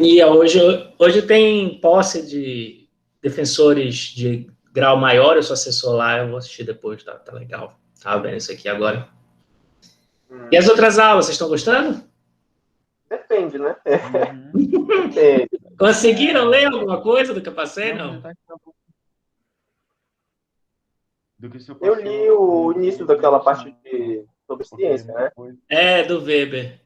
E hoje tem posse de defensores de grau maior, eu sou assessor lá, eu vou assistir depois, tá legal. Tava vendo isso aqui agora. E as outras aulas, vocês estão gostando? Depende, né? Depende. Conseguiram ler alguma coisa do que eu passei, não? Do que se Eu li o início daquela parte sobre ciência, né? Do Weber.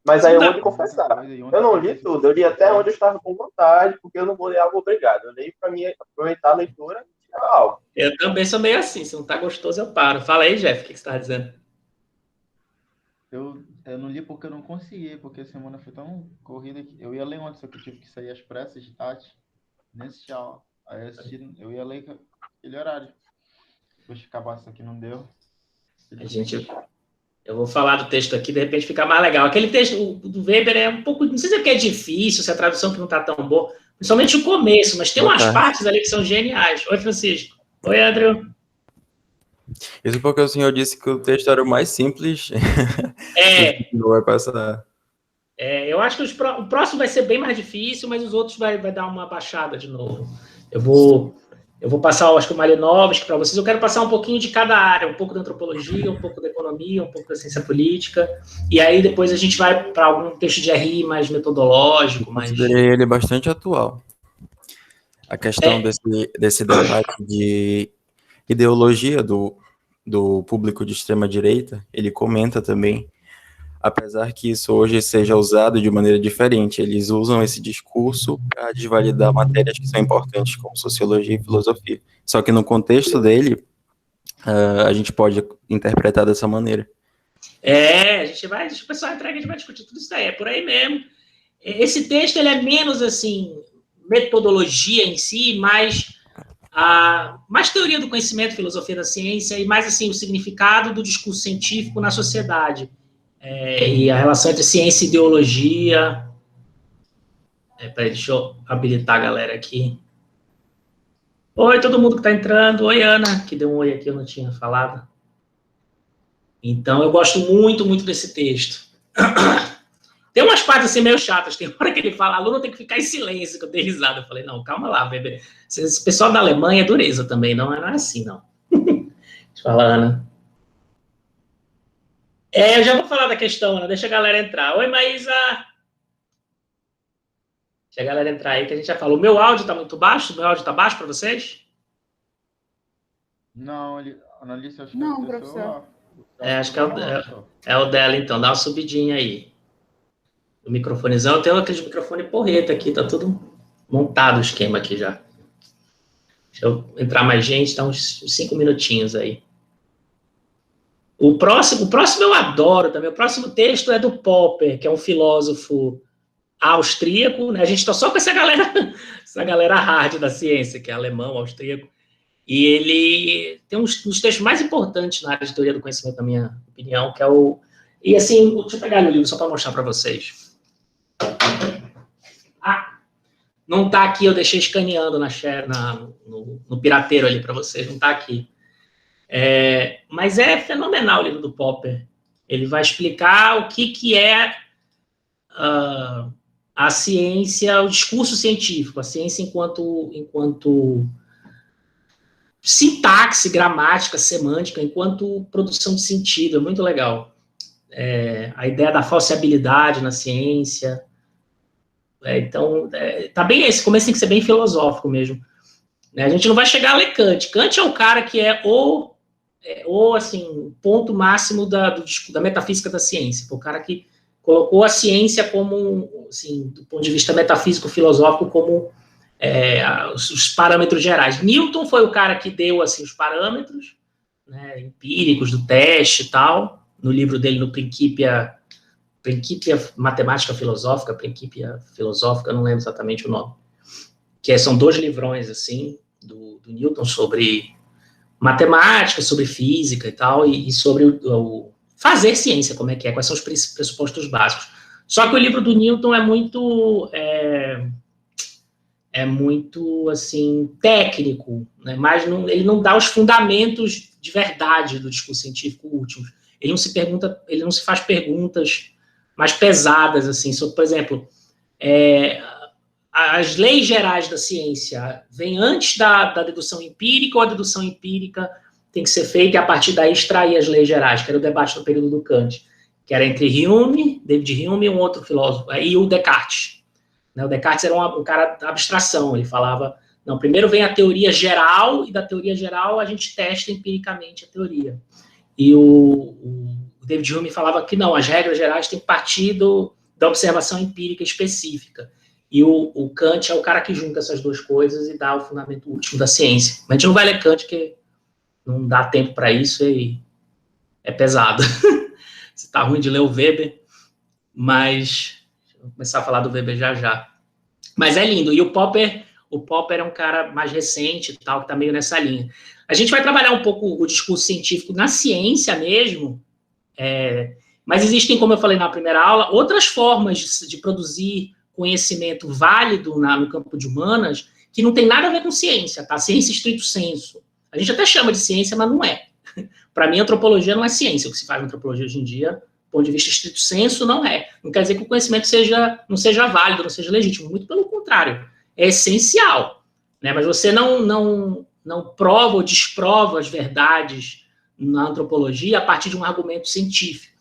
Mas aí eu vou te confessar, eu não li tudo, eu li até onde eu estava com vontade, porque eu não vou ler algo obrigado. Eu li para mim aproveitar a leitura e tirar algo. Eu também sou meio assim, se não tá gostoso eu paro. Fala aí, Jeff, o que você tá dizendo? Eu não li porque eu não consegui, porque a semana foi tão corrida que eu ia ler ontem, só que eu tive que sair às pressas de tarde, nesse tchau. Aí eu ia ler aquele horário. Depois que acabasse aqui não deu. Eu vou falar do texto aqui, de repente fica mais legal. Aquele texto do Weber é um pouco, não sei se é porque é difícil, se a tradução que não tá tão boa, principalmente o começo, mas tem umas partes ali que são geniais. Oi, Francisco. Oi, Andrew. Isso porque o senhor disse que o texto era o mais simples. Não vai passar. Eu acho que o próximo vai ser bem mais difícil, mas os outros vai dar uma baixada de novo. Eu vou passar, acho que o Malinowski para vocês. Eu quero passar um pouquinho de cada área, um pouco da antropologia, um pouco da economia, um pouco da ciência política. E aí depois a gente vai para algum texto de RI mais metodológico. Eu considerei ele bastante atual. A questão desse debate de ideologia do público de extrema-direita, ele comenta também, apesar que isso hoje seja usado de maneira diferente, eles usam esse discurso para desvalidar matérias que são importantes, como sociologia e filosofia. Só que no contexto dele, a gente pode interpretar dessa maneira. A gente vai, deixa o pessoal entrar que a gente vai discutir tudo isso daí, é por aí mesmo. Esse texto, ele é menos, assim, metodologia em si, mais teoria do conhecimento, filosofia da ciência, e mais, assim, o significado do discurso científico na sociedade. E a relação entre ciência e ideologia. Peraí, deixa eu habilitar a galera aqui. Oi, todo mundo que está entrando. Oi, Ana, que deu um oi aqui, eu não tinha falado. Então, eu gosto muito, muito desse texto. Tem umas partes assim meio chatas. Tem hora que ele fala, aluno tem que ficar em silêncio, que eu dei risada. Eu falei, não, calma lá, Weber. Esse pessoal da Alemanha é dureza também, não é assim, não. Deixa eu falar, Ana. Eu já vou falar da questão, Ana. Deixa a galera entrar. Oi, Maísa. Deixa a galera entrar aí, que a gente já falou. O meu áudio está muito baixo? O meu áudio está baixo para vocês? Não, analista, acho que não, professor. Acho que é o dela, então. Dá uma subidinha aí. O microfonezão. Eu tenho aquele microfone porreta aqui. Tá tudo montado o esquema aqui já. Deixa eu entrar mais gente. Dá uns 5 minutinhos aí. O próximo eu adoro também. O próximo texto é do Popper, que é um filósofo austríaco, né? A gente está só com essa galera hard da ciência, que é alemão, austríaco, e ele tem uns textos mais importantes na área de teoria do conhecimento, na minha opinião, que é o... E assim, deixa eu pegar no livro só para mostrar para vocês. Não está aqui, eu deixei escaneando no pirateiro ali para vocês, não está aqui. Mas é fenomenal o livro do Popper. Ele vai explicar o que é a ciência, o discurso científico, a ciência enquanto sintaxe, gramática, semântica, enquanto produção de sentido, é muito legal. A ideia da falseabilidade na ciência. Então, tá bem, esse começo tem que ser bem filosófico mesmo. A gente não vai chegar a ler Kant. Kant é o cara que é assim, ponto máximo da metafísica da ciência, o cara que colocou a ciência como, assim, do ponto de vista metafísico-filosófico, como os parâmetros gerais. Newton foi o cara que deu, assim, os parâmetros, né, empíricos do teste e tal, no livro dele, no Principia Matemática Filosófica, Principia Filosófica, não lembro exatamente o nome, que são 2 livrões, assim, do Newton sobre matemática, sobre física e tal, e sobre o fazer ciência, como é que é, quais são os pressupostos básicos. Só que o livro do Newton é muito assim, técnico, né? Mas ele não dá os fundamentos de verdade do discurso científico últimos. Ele não se faz perguntas mais pesadas, assim, sobre, por exemplo, as leis gerais da ciência vêm antes da dedução empírica, ou a dedução empírica tem que ser feita e a partir daí extrair as leis gerais, que era o debate no período do Kant, que era entre Hume, David Hume e um outro filósofo, e o Descartes. O Descartes era um cara da abstração, ele falava, não, primeiro vem a teoria geral, e da teoria geral a gente testa empiricamente a teoria. E o David Hume falava que não, as regras gerais têm que partir da observação empírica específica. E o Kant é o cara que junta essas duas coisas e dá o fundamento último da ciência. Mas a gente não vai ler Kant, porque não dá tempo para isso e é pesado. Você está ruim de ler o Weber, mas vou começar a falar do Weber já. Mas é lindo. E o Popper é um cara mais recente, tal, que está meio nessa linha. A gente vai trabalhar um pouco o discurso científico na ciência mesmo, mas existem, como eu falei na primeira aula, outras formas de produzir conhecimento válido no campo de humanas que não tem nada a ver com ciência, tá? Ciência estrito sensu. A gente até chama de ciência, mas não é. Para mim, antropologia não é ciência. O que se faz na antropologia hoje em dia, do ponto de vista estrito sensu, não é. Não quer dizer que o conhecimento não seja válido, não seja legítimo. Muito pelo contrário. É essencial. Né? Mas você não prova ou desprova as verdades na antropologia a partir de um argumento científico.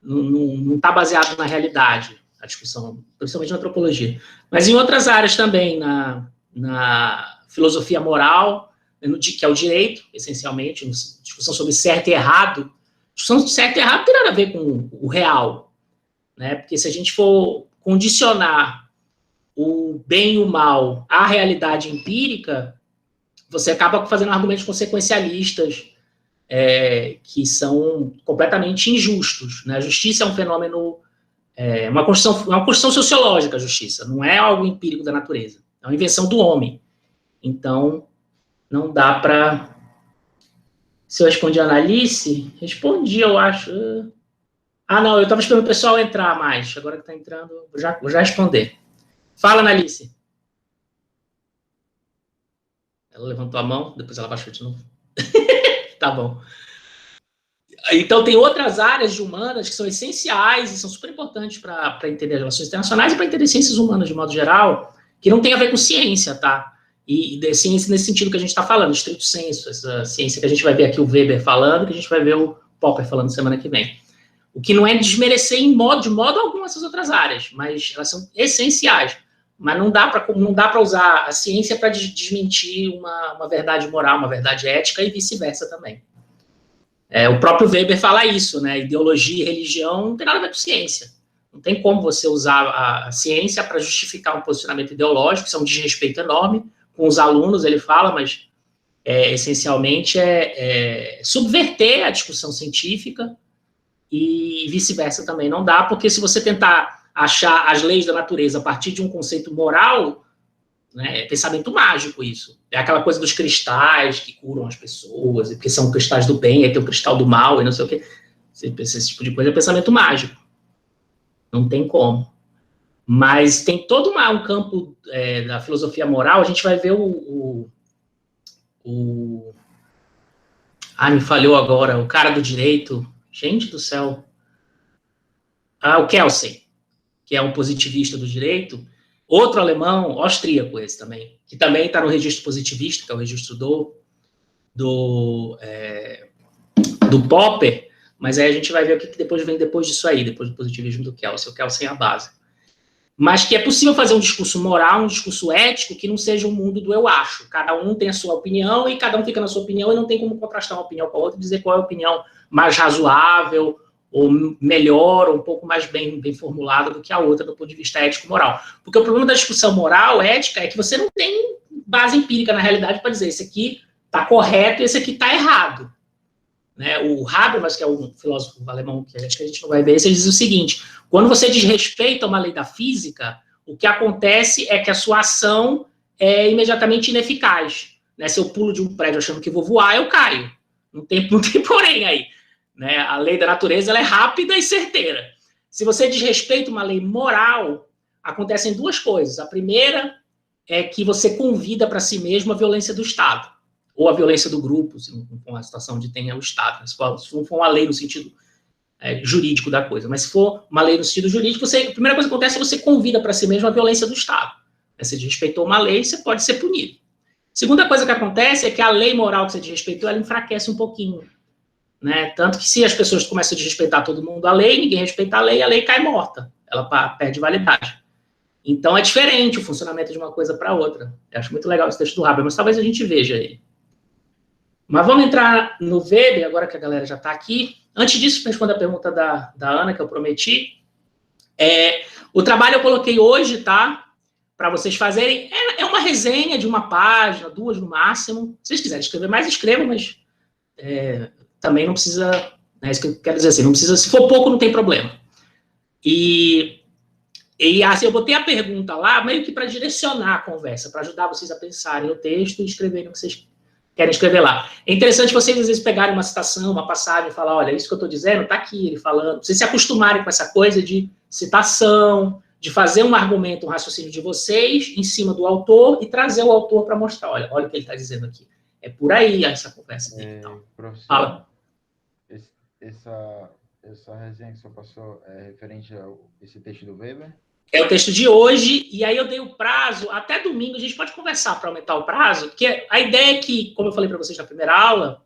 Não está baseado na realidade, a discussão, principalmente na antropologia. Mas em outras áreas também, na filosofia moral, que é o direito, essencialmente, discussão sobre certo e errado. Discussão de certo e errado não tem nada a ver com o real. Né? Porque se a gente for condicionar o bem e o mal à realidade empírica, você acaba fazendo argumentos consequencialistas que são completamente injustos. Né? A justiça é um fenômeno, uma construção sociológica, a justiça, não é algo empírico da natureza, é uma invenção do homem. Então, não dá para... Se eu respondi a Analice, respondi, eu acho. Não, eu estava esperando o pessoal entrar mais, agora que está entrando, vou já responder. Fala, Analice. Ela levantou a mão, depois ela baixou de novo. Tá bom. Então, tem outras áreas de humanas que são essenciais e são super importantes para entender as relações internacionais e para entender ciências humanas de modo geral, que não tem a ver com ciência, tá? E de ciência nesse sentido que a gente está falando, estrito sensu, essa ciência que a gente vai ver aqui o Weber falando, que a gente vai ver o Popper falando semana que vem. O que não é desmerecer de modo algum essas outras áreas, mas elas são essenciais. Mas não dá para usar a ciência para desmentir uma verdade moral, uma verdade ética e vice-versa também. O próprio Weber fala isso, né? Ideologia e religião não tem nada a ver com ciência. Não tem como você usar a ciência para justificar um posicionamento ideológico, isso é um desrespeito enorme com os alunos, ele fala, mas essencialmente subverter a discussão científica e vice-versa também não dá, porque se você tentar achar as leis da natureza a partir de um conceito moral, né, é pensamento mágico isso. É aquela coisa dos cristais que curam as pessoas, porque são cristais do bem, aí tem o cristal do mal e não sei o quê. Esse tipo de coisa é pensamento mágico. Não tem como. Mas tem todo um campo da filosofia moral, a gente vai ver me falhou agora, o cara do direito, gente do céu, o Kelsen, que é um positivista do direito, outro alemão, austríaco esse também, que também está no registro positivista, que é o registro do Popper, mas aí a gente vai ver o que depois vem depois disso aí, depois do positivismo do Kelsen. O Kelsen é a base. Mas que é possível fazer um discurso moral, um discurso ético, que não seja um mundo do eu acho. Cada um tem a sua opinião e cada um fica na sua opinião e não tem como contrastar uma opinião com a outra e dizer qual é a opinião mais razoável ou melhor, ou um pouco mais bem formulada do que a outra do ponto de vista ético-moral. Porque o problema da discussão moral, ética, é que você não tem base empírica na realidade para dizer esse aqui está correto e esse aqui está errado. Né? O Habermas, que é um filósofo alemão que a gente não vai ver, ele diz o seguinte: quando você desrespeita uma lei da física, o que acontece é que a sua ação é imediatamente ineficaz. Né? Se eu pulo de um prédio achando que vou voar, eu caio. Não tem porém aí. Né? A lei da natureza ela é rápida e certeira. Se você desrespeita uma lei moral, acontecem duas coisas. A primeira é que você convida para si mesmo a violência do Estado. Ou a violência do grupo, se não for uma situação onde tenha o Estado. Se não for uma lei no sentido jurídico da coisa. Mas se for uma lei no sentido jurídico, a primeira coisa que acontece é você convida para si mesmo a violência do Estado. Você desrespeitou uma lei, você pode ser punido. Segunda coisa que acontece é que a lei moral que você desrespeitou, ela enfraquece um pouquinho. Né? Tanto que se as pessoas começam a desrespeitar todo mundo a lei, ninguém respeita a lei cai morta. Ela perde validade. Então, é diferente o funcionamento de uma coisa para outra. Eu acho muito legal esse texto do Haber, mas talvez a gente veja ele. Mas vamos entrar no Weber, agora que a galera já está aqui. Antes disso, respondo a pergunta da Ana, que eu prometi. O trabalho eu coloquei hoje, tá? Para vocês fazerem. É uma resenha de uma página, 2 no máximo. Se vocês quiserem escrever mais, escrevam, mas também não precisa. É isso que eu quero dizer assim, não precisa. Se for pouco, não tem problema. E assim, eu botei a pergunta lá, meio que para direcionar a conversa, para ajudar vocês a pensarem no texto e escreverem o que vocês querem escrever lá. É interessante vocês, às vezes, pegarem uma citação, uma passagem e falar, olha, isso que eu estou dizendo está aqui, ele falando. Vocês se acostumarem com essa coisa de citação, de fazer um argumento, um raciocínio de vocês em cima do autor e trazer o autor para mostrar, olha o que ele está dizendo aqui. É por aí essa conversa dele. Então. Professor, fala. Essa resenha que o senhor passou é referente a esse texto do Weber? É o texto de hoje, e aí eu dei o prazo, até domingo, a gente pode conversar para aumentar o prazo, porque a ideia é que, como eu falei para vocês na primeira aula,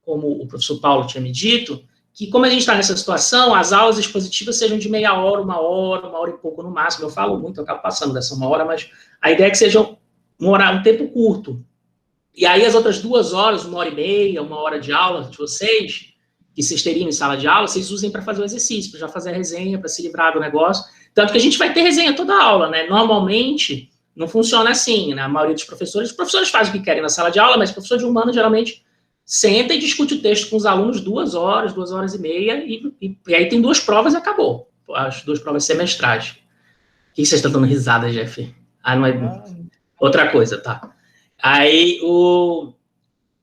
como o professor Paulo tinha me dito, que como a gente está nessa situação, as aulas expositivas sejam de meia hora, uma hora e pouco no máximo. Eu falo muito, eu acabo passando dessa 1 hora, mas a ideia é que sejam um tempo curto. E aí as outras 2 horas, 1h30, 1 hora de aula de vocês, que vocês teriam em sala de aula, vocês usem para fazer o exercício, para já fazer a resenha, para se livrar do negócio. Tanto que a gente vai ter resenha toda a aula, né? Normalmente, não funciona assim, né? A maioria dos professores, os professores fazem o que querem na sala de aula, mas o professor de humano, geralmente, senta e discute o texto com os alunos 2 horas, 2h30, e aí tem 2 provas e acabou. As 2 provas semestrais. O que vocês estão dando risada, Jeff? Não é... Outra coisa, tá?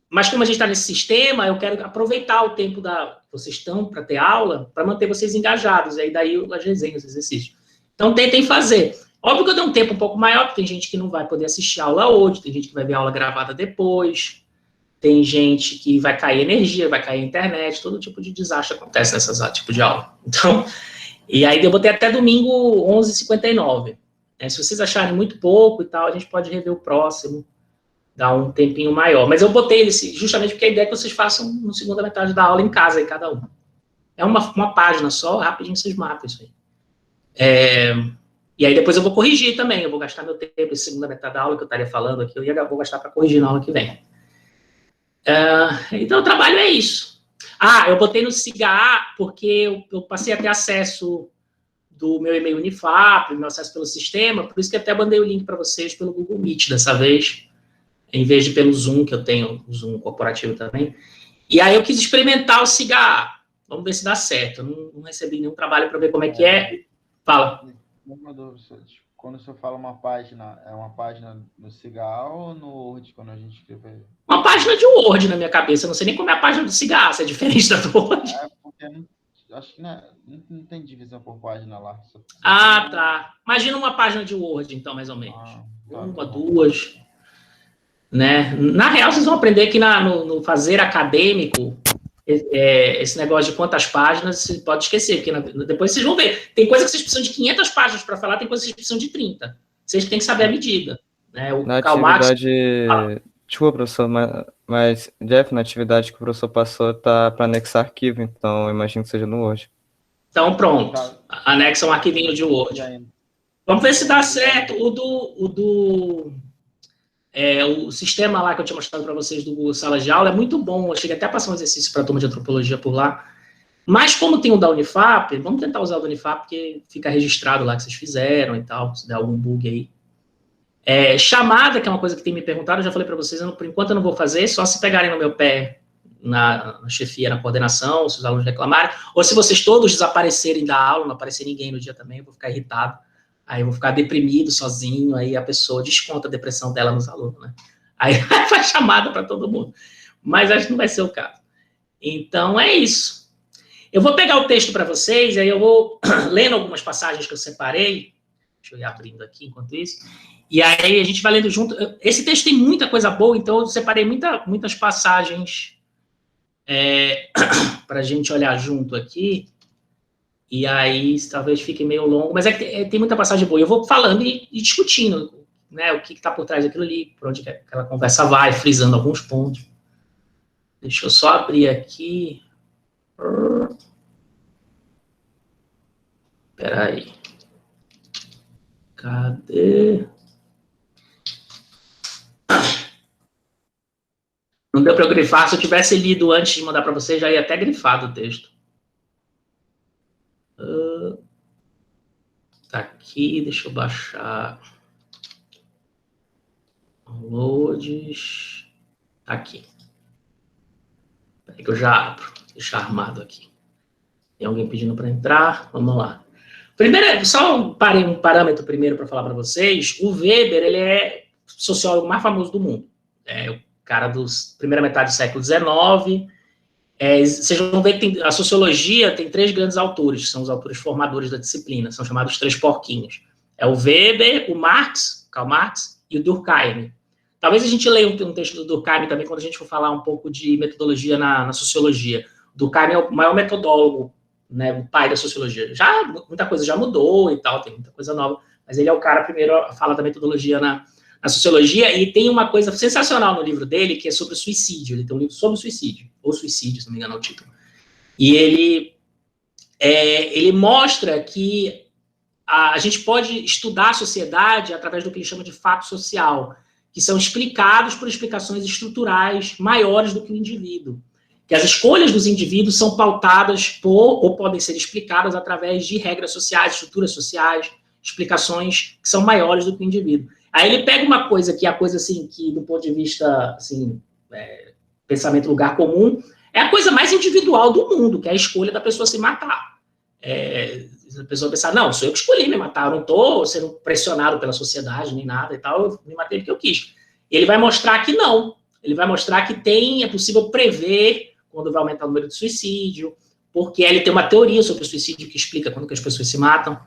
Mas como a gente está nesse sistema, eu quero aproveitar o tempo que vocês estão para ter aula, para manter vocês engajados, e aí daí as resenhas, os exercícios. Então, tentem fazer. Óbvio que eu dei um tempo um pouco maior, porque tem gente que não vai poder assistir a aula hoje, tem gente que vai ver a aula gravada depois, tem gente que vai cair energia, vai cair internet, todo tipo de desastre acontece nessas tipo de aula. Então, e aí eu botei até domingo 11h59. Se vocês acharem muito pouco e tal, a gente pode rever o próximo, dar um tempinho maior. Mas eu botei ele justamente porque a ideia é que vocês façam na segunda metade da aula em casa, aí cada um. É uma página só, rapidinho vocês matam isso aí. E aí depois eu vou corrigir também, eu vou gastar meu tempo, essa segunda metade da aula que eu estaria falando aqui, eu vou gastar para corrigir na aula que vem. Então o trabalho é isso. Eu botei no SIGA porque eu passei a ter acesso do meu e-mail Unifap, meu acesso pelo sistema, por isso que até mandei o link para vocês pelo Google Meet dessa vez, em vez de pelo Zoom, que eu tenho o Zoom corporativo também. E aí eu quis experimentar o SIGA. Vamos ver se dá certo. Eu não recebi nenhum trabalho para ver como é que é. Fala. Quando o senhor fala uma página, é uma página no SIGA ou no Word, quando a gente escreve? Uma página de Word na minha cabeça. Eu não sei nem como é a página do SIGA, se é diferente da do Word. Porque acho que não tem divisão por página lá. Tá. Imagina uma página de Word, então, mais ou menos. Uma, 2... Né? Na real, vocês vão aprender que no fazer acadêmico, esse negócio de quantas páginas, você pode esquecer, porque depois vocês vão ver. Tem coisa que vocês precisam de 500 páginas para falar, tem coisa que vocês precisam de 30. Vocês têm que saber a medida. Né? O na Karl Marx... Desculpa, professor, mas, Jeff, na atividade que o professor passou, tá para anexar arquivo, então eu imagino que seja no Word. Então, pronto. Anexa um arquivinho de Word. Vamos ver se dá certo. O sistema lá que eu tinha mostrado para vocês do Google Sala de Aula é muito bom. Eu cheguei até a passar um exercício para a turma de antropologia por lá. Mas como tem o da Unifap, vamos tentar usar o da Unifap, porque fica registrado lá que vocês fizeram e tal, se der algum bug aí. Chamada, que é uma coisa que tem me perguntado, eu já falei para vocês, por enquanto eu não vou fazer, só se pegarem no meu pé na chefia, na coordenação, se os alunos reclamarem, ou se vocês todos desaparecerem da aula, não aparecer ninguém no dia também, eu vou ficar irritado. Aí eu vou ficar deprimido, sozinho, aí a pessoa desconta a depressão dela nos alunos, né? Aí faz chamada para todo mundo. Mas acho que não vai ser o caso. Então, é isso. Eu vou pegar o texto para vocês, aí eu vou lendo algumas passagens que eu separei. Deixa eu ir abrindo aqui enquanto isso. E aí a gente vai lendo junto. Esse texto tem muita coisa boa, então eu separei muitas passagens para a gente olhar junto aqui. e aí talvez fique meio longo, mas tem muita passagem boa. Eu vou falando e discutindo, né, o que está por trás daquilo ali, por onde que aquela conversa vai, frisando alguns pontos. Deixa eu só abrir aqui. Espera aí. Cadê? Não deu para eu grifar. Se eu tivesse lido antes de mandar para você, já ia até grifado o texto. Tá aqui, deixa eu baixar. Downloads. Tá aqui. Peraí que eu já abro. Deixa armado aqui. Tem alguém pedindo para entrar? Vamos lá. Primeiro, só um parâmetro primeiro para falar para vocês. O Weber, ele é o sociólogo mais famoso do mundo. É o cara da primeira metade do século XIX. Vocês vão ver que a sociologia tem 3 grandes autores, que são os autores formadores da disciplina, são chamados 3 porquinhos. É o Weber, o Marx, Karl Marx, e o Durkheim. Talvez a gente leia um texto do Durkheim também, quando a gente for falar um pouco de metodologia na sociologia. O Durkheim é o maior metodólogo, né, o pai da sociologia. Muita coisa já mudou e tal, tem muita coisa nova, mas ele é o cara primeiro a falar da metodologia na sociologia, e tem uma coisa sensacional no livro dele, que é sobre o suicídio. Ele tem um livro sobre o suicídio, ou suicídio, se não me engano é o título. E ele mostra que a gente pode estudar a sociedade através do que ele chama de fato social, que são explicados por explicações estruturais maiores do que o indivíduo. Que as escolhas dos indivíduos são pautadas ou podem ser explicadas através de regras sociais, estruturas sociais, explicações que são maiores do que o indivíduo. Aí ele pega uma coisa que é a coisa assim, que do ponto de vista, assim, pensamento lugar comum, é a coisa mais individual do mundo, que é a escolha da pessoa se matar. A pessoa pensar, não, sou eu que escolhi me matar, eu não estou sendo pressionado pela sociedade, nem nada e tal, eu me matei porque eu quis. Ele vai mostrar que não. Ele vai mostrar que é possível prever quando vai aumentar o número de suicídio, porque ele tem uma teoria sobre o suicídio que explica quando que as pessoas se matam.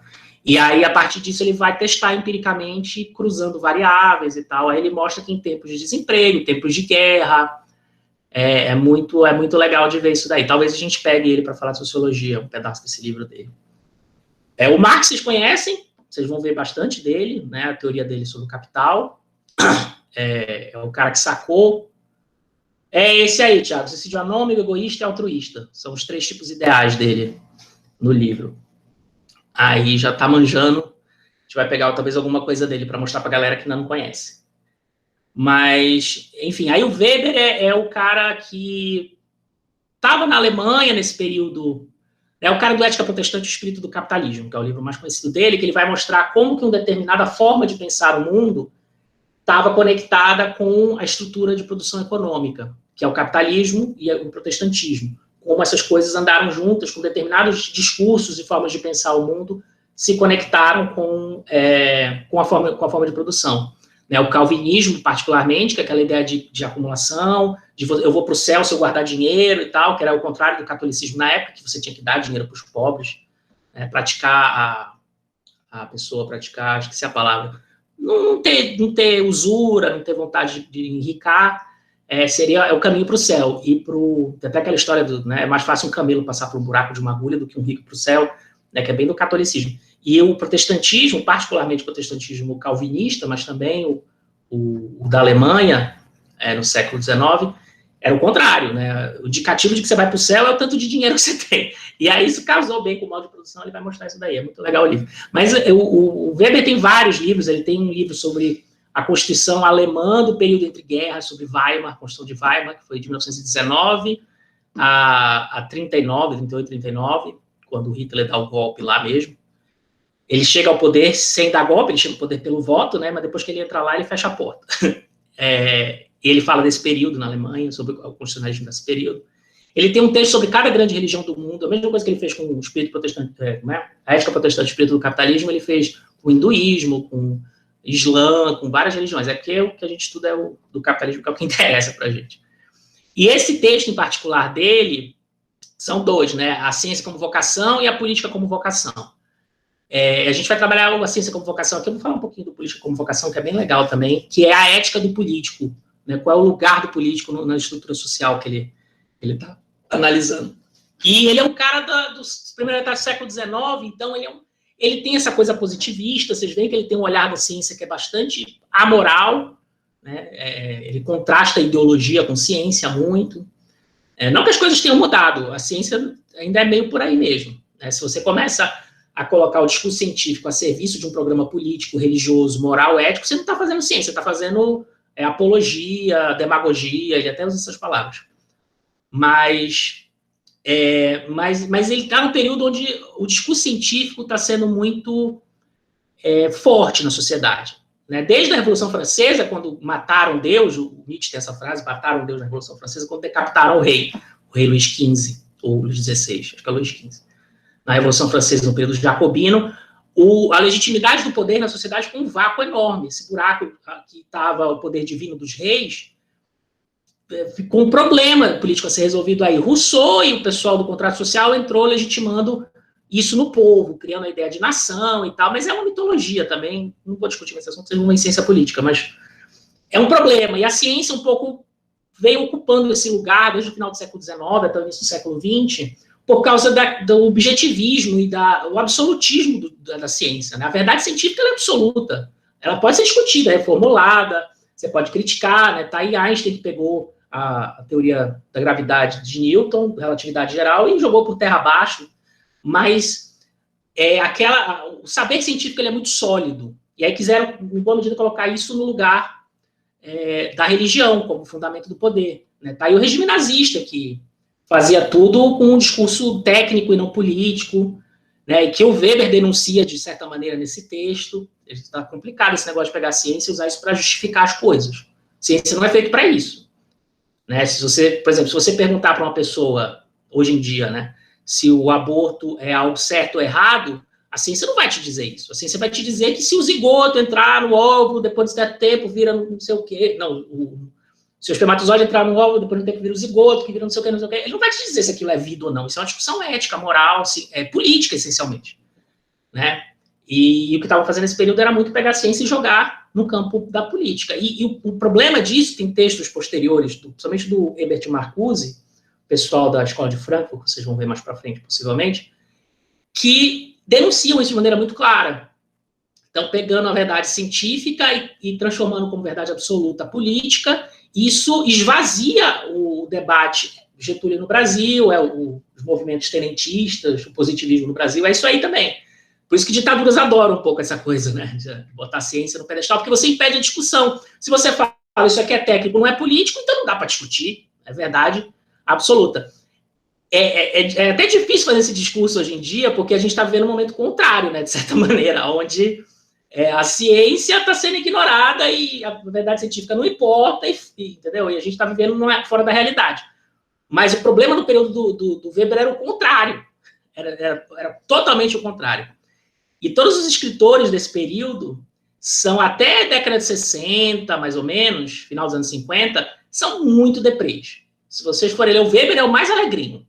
E aí, a partir disso, ele vai testar empiricamente, cruzando variáveis e tal. Aí ele mostra que em tempos de desemprego, tempos de guerra, é muito legal de ver isso daí. Talvez a gente pegue ele para falar de sociologia, um pedaço desse livro dele. O Marx vocês conhecem, vocês vão ver bastante dele, né, a teoria dele sobre o capital. É o cara que sacou. É esse aí, Thiago, suicídio anômico, egoísta e altruísta. São os 3 tipos ideais dele no livro. Aí já tá manjando, a gente vai pegar talvez alguma coisa dele para mostrar pra galera que ainda não conhece. Mas, enfim, aí o Weber é o cara que estava na Alemanha nesse período, é o cara do Ética Protestante e o Espírito do Capitalismo, que é o livro mais conhecido dele, que ele vai mostrar como que uma determinada forma de pensar o mundo estava conectada com a estrutura de produção econômica, que é o capitalismo e o protestantismo. Como essas coisas andaram juntas, com determinados discursos e formas de pensar o mundo, se conectaram com a forma de produção. Né, o calvinismo, particularmente, que é aquela ideia de acumulação, eu vou para o céu se eu guardar dinheiro e tal, que era o contrário do catolicismo na época, que você tinha que dar dinheiro para os pobres, a pessoa praticar, esqueci a palavra, não ter usura, não ter vontade de enricar, seria o caminho para o céu. Tem até aquela história é mais fácil um camelo passar por um buraco de uma agulha do que um rico para o céu, né, que é bem do catolicismo. E o protestantismo, particularmente o protestantismo calvinista, mas também o da Alemanha, no século XIX, era o contrário, né? O indicativo de que você vai para o céu é o tanto de dinheiro que você tem. E aí isso casou bem com o modo de produção, ele vai mostrar isso daí, é muito legal o livro. Mas o Weber tem vários livros, ele tem um livro sobre a Constituição alemã do período entre guerras, sobre Weimar, a Constituição de Weimar, que foi de 1919 a 38, 39, quando o Hitler dá o golpe lá mesmo. Ele chega ao poder sem dar golpe, ele chega ao poder pelo voto, né? Mas depois que ele entra lá, ele fecha a porta. Ele fala desse período na Alemanha, sobre o constitucionalismo desse período. Ele tem um texto sobre cada grande religião do mundo, a mesma coisa que ele fez com o espírito protestante, a ética protestante, o espírito do capitalismo, ele fez com o hinduísmo, com o Islã, com várias religiões. Porque o que a gente estuda é o do capitalismo, que é o que interessa para a gente. E esse texto em particular dele, são 2, né? A ciência como vocação e a política como vocação. A gente vai trabalhar a ciência como vocação aqui, eu vou falar um pouquinho do política como vocação, que é bem legal também, que é a ética do político, né? Qual é o lugar do político na estrutura social que ele está analisando. E ele é um cara do primeiro metade do século XIX, então ele tem essa coisa positivista, vocês veem que ele tem um olhar da ciência que é bastante amoral, né? Ele contrasta a ideologia com ciência muito. Não que as coisas tenham mudado, a ciência ainda é meio por aí mesmo, né? Se você começa a colocar o discurso científico a serviço de um programa político, religioso, moral, ético, você não está fazendo ciência, você está fazendo apologia, demagogia, ele até usa essas palavras. Mas ele está num período onde o discurso científico está sendo muito forte na sociedade, né? Desde a Revolução Francesa, quando mataram Deus, o Nietzsche tem essa frase, mataram Deus na Revolução Francesa, quando decapitaram o rei Luís XV, ou Luís XVI, acho que é Luís XV. Na Revolução Francesa, no período jacobino, a legitimidade do poder na sociedade foi um vácuo enorme. Esse buraco que estava o poder divino dos reis, ficou um problema político a ser resolvido aí. Rousseau e o pessoal do contrato social entrou legitimando isso no povo, criando a ideia de nação e tal, mas é uma mitologia também, não vou discutir esse assunto, seja uma ciência política, mas é um problema, e a ciência um pouco veio ocupando esse lugar desde o final do século XIX até o início do século XX, por causa do objetivismo e do absolutismo da ciência, né? A verdade científica ela é absoluta, ela pode ser discutida, reformulada, você pode criticar, né? Tá aí Einstein que pegou a teoria da gravidade de Newton, relatividade geral, e jogou por terra abaixo, mas o saber científico ele é muito sólido, e aí quiseram, em boa medida, colocar isso no lugar da religião, como fundamento do poder, né? Tá aí o regime nazista, que fazia tudo com um discurso técnico e não político, né? E que o Weber denuncia, de certa maneira, nesse texto. Está complicado esse negócio de pegar a ciência e usar isso para justificar as coisas. Ciência não é feita para isso, né? Se você, por exemplo, se você perguntar para uma pessoa, hoje em dia, né, se o aborto é algo certo ou errado, a ciência não vai te dizer isso. A ciência vai te dizer que se o zigoto entrar no óvulo, depois de certo tempo, vira não sei o quê. Não, se o espermatozoide entrar no óvulo, depois de um tempo vira o zigoto, que vira não sei o quê, não sei o quê. Ele não vai te dizer se aquilo é vida ou não. Isso é uma discussão ética, moral, política, essencialmente, né? E o que estava fazendo nesse período era muito pegar a ciência e jogar no campo da política. E o problema disso, tem textos posteriores, principalmente do Herbert Marcuse, pessoal da Escola de Frankfurt, que vocês vão ver mais para frente, possivelmente, que denunciam isso de maneira muito clara. Então, pegando a verdade científica e transformando como verdade absoluta a política, isso esvazia o debate Getúlio no Brasil, os movimentos tenentistas, o positivismo no Brasil, é isso aí também. Por isso que ditaduras adoram um pouco essa coisa, né, de botar a ciência no pedestal, porque você impede a discussão. Se você fala, isso aqui é técnico, não é político, então não dá para discutir, é verdade absoluta. É até difícil fazer esse discurso hoje em dia, porque a gente está vivendo um momento contrário, né, de certa maneira, onde a ciência está sendo ignorada e a verdade científica não importa, entendeu? E a gente está vivendo fora da realidade. Mas o problema no período do Weber era o contrário, era totalmente o contrário. E todos os escritores desse período são, até a década de 60, mais ou menos, final dos anos 50, são muito deprês. Se vocês forem ler, o Weber é o mais alegrinho.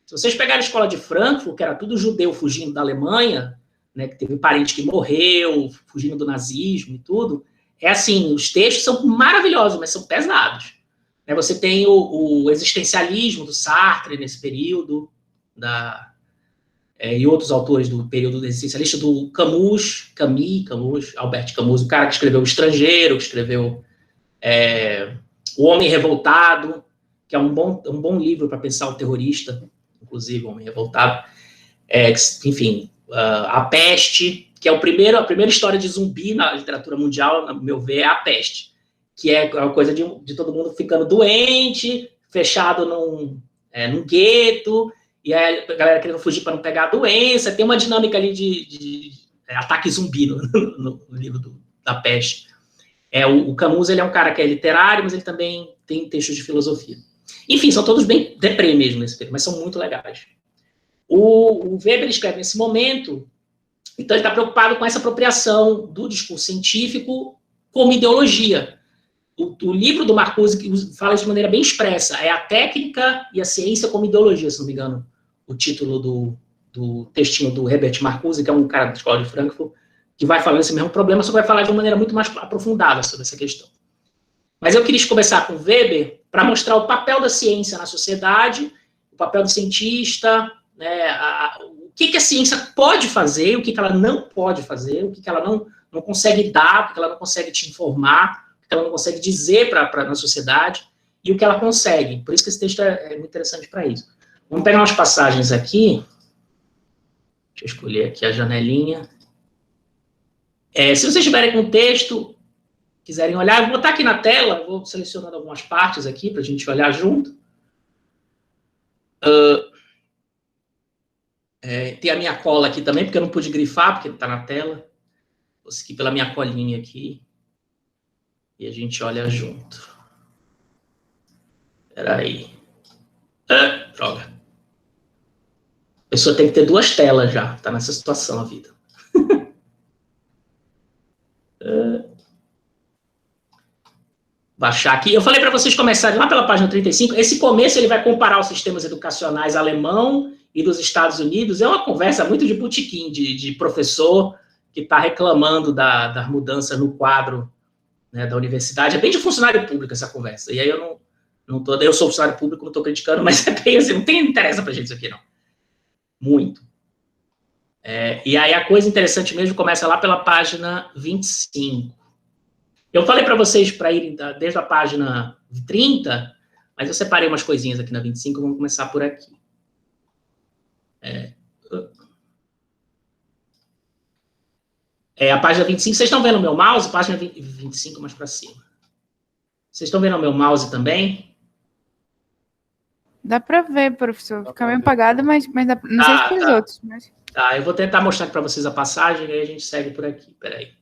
Se vocês pegarem a escola de Frankfurt, que era tudo judeu fugindo da Alemanha, né, que teve parente que morreu, fugindo do nazismo e tudo, assim, os textos são maravilhosos, mas são pesados. Você tem o existencialismo do Sartre nesse período, e outros autores do período existencialista, do Camus, Albert Camus, o cara que escreveu O Estrangeiro, que escreveu O Homem Revoltado, que é um bom livro para pensar o terrorista, inclusive O Homem Revoltado. Enfim, A Peste, que é a primeira história de zumbi na literatura mundial, no meu ver, é A Peste, que é a coisa de todo mundo ficando doente, fechado num gueto, e aí a galera querendo fugir para não pegar a doença. Tem uma dinâmica ali de ataque zumbi no livro da Peste. O Camus, ele é um cara que é literário, mas ele também tem textos de filosofia. Enfim, são todos bem deprê mesmo nesse período, mas são muito legais. O Weber escreve nesse momento, então ele está preocupado com essa apropriação do discurso científico como ideologia. O livro do Marcuse fala de maneira bem expressa, é a técnica e a ciência como ideologia, se não me engano, o título do textinho do Herbert Marcuse, que é um cara da Escola de Frankfurt, que vai falar desse mesmo problema, só vai falar de uma maneira muito mais aprofundada sobre essa questão. Mas eu queria começar com Weber para mostrar o papel da ciência na sociedade, o papel do cientista, né, o que a ciência pode fazer, o que ela não pode fazer, o que ela não consegue dar, o que ela não consegue te informar, o que ela não consegue dizer na sociedade, e o que ela consegue. Por isso que esse texto é muito interessante para isso. Vamos pegar umas passagens aqui. Deixa eu escolher aqui a janelinha. Se vocês estiverem com o texto, quiserem olhar, eu vou botar aqui na tela, vou selecionando algumas partes aqui para a gente olhar junto. Tem a minha cola aqui também, porque eu não pude grifar, porque está na tela. Vou seguir pela minha colinha aqui. E a gente olha junto. Espera aí. Droga. A pessoa tem que ter 2 telas já. Está nessa situação a vida. Baixar aqui. Eu falei para vocês começarem lá pela página 35. Esse começo ele vai comparar os sistemas educacionais alemão e dos Estados Unidos. É uma conversa muito de botequim, de professor que está reclamando da mudança no quadro, né, da universidade. É bem de funcionário público essa conversa. E aí eu eu sou funcionário público, não estou criticando, mas é bem assim, não tem interesse para a gente isso aqui, não. Muito. E aí a coisa interessante mesmo começa lá pela página 25. Eu falei para vocês para irem desde a página 30, mas eu separei umas coisinhas aqui na 25, vamos começar por aqui. A página 25, vocês estão vendo o meu mouse? Página 25 mais para cima. Vocês estão vendo o meu mouse também? Dá para ver, professor. Fica meio apagado, mas dá, não sei se para os outros. Mas... Tá, eu vou tentar mostrar para vocês a passagem e aí a gente segue por aqui. Peraí.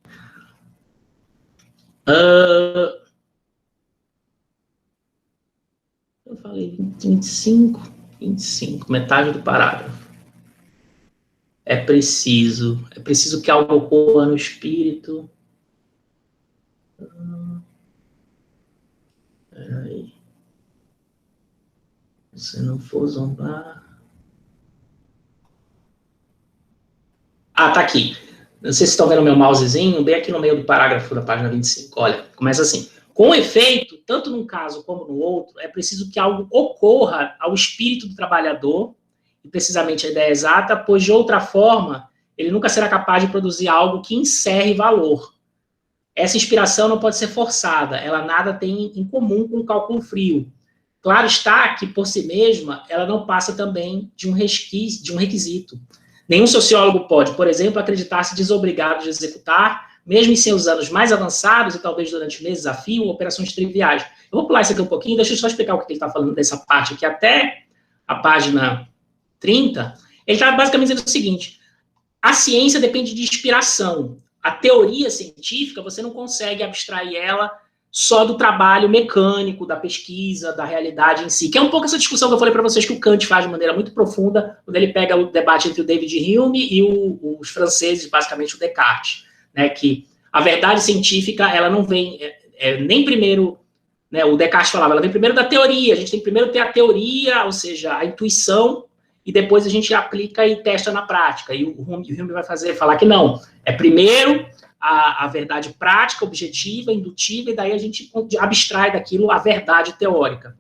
Eu falei 25, metade do parágrafo. É preciso que algo ocorra no espírito. Peraí. Se não for zombar... tá aqui. Não sei se estão vendo meu mousezinho, bem aqui no meio do parágrafo da página 25. Olha, começa assim. Com efeito, tanto num caso como no outro, é preciso que algo ocorra ao espírito do trabalhador, e precisamente a ideia exata, pois de outra forma, ele nunca será capaz de produzir algo que encerre valor. Essa inspiração não pode ser forçada, ela nada tem em comum com o cálculo frio. Claro está que, por si mesma, ela não passa também de um requisito. Nenhum sociólogo pode, por exemplo, acreditar-se desobrigado de executar, mesmo em seus anos mais avançados, e talvez durante meses a fio, operações triviais. Eu vou pular isso aqui um pouquinho, deixa eu só explicar o que ele está falando dessa parte aqui, até a página 30. Ele está basicamente dizendo o seguinte: a ciência depende de inspiração. A teoria científica, você não consegue abstrair ela só do trabalho mecânico, da pesquisa, da realidade em si, que é um pouco essa discussão que eu falei para vocês que o Kant faz de maneira muito profunda, quando ele pega o debate entre o David Hume e os franceses, basicamente o Descartes, né, que a verdade científica, ela não vem nem primeiro, né, o Descartes falava, ela vem primeiro da teoria, a gente tem que primeiro ter a teoria, ou seja, a intuição, e depois a gente aplica e testa na prática, e o Hume vai falar que não, é primeiro a verdade prática, objetiva, indutiva, e daí a gente abstrai daquilo a verdade teórica.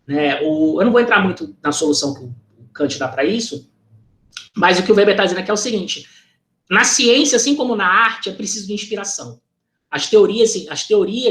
Né? Eu não vou entrar muito na solução que o Kant dá para isso, mas o que o Weber está dizendo aqui é o seguinte: na ciência, assim como na arte, é preciso de inspiração. As teorias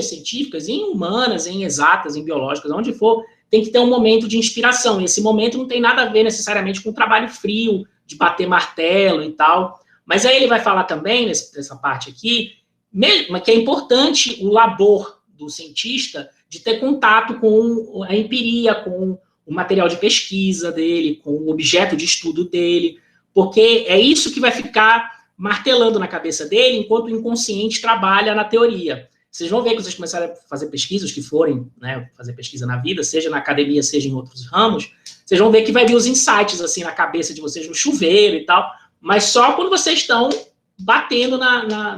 científicas, em humanas, em exatas, em biológicas, onde for, tem que ter um momento de inspiração, e esse momento não tem nada a ver necessariamente com o trabalho frio, de bater martelo e tal. Mas aí ele vai falar também, nessa parte aqui, mesmo que é importante o labor do cientista de ter contato com a empiria, com o material de pesquisa dele, com o objeto de estudo dele, porque é isso que vai ficar martelando na cabeça dele enquanto o inconsciente trabalha na teoria. Vocês vão ver que vocês começarem a fazer pesquisas, que forem, né, fazer pesquisa na vida, seja na academia, seja em outros ramos, vocês vão ver que vai vir os insights assim na cabeça de vocês no chuveiro e tal, mas só quando vocês estão batendo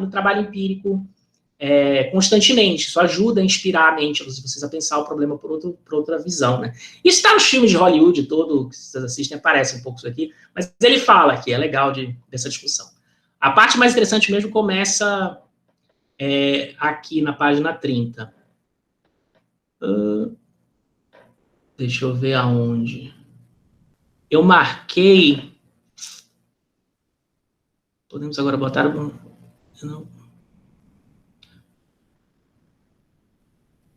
no trabalho empírico constantemente. Isso ajuda a inspirar a mente de vocês a pensar o problema por outra visão, né? Isso está nos filmes de Hollywood todo, que vocês assistem, aparece um pouco isso aqui, mas ele fala que é legal dessa discussão. A parte mais interessante mesmo começa aqui na página 30. Deixa eu ver aonde. eu marquei... Podemos agora botar... Não.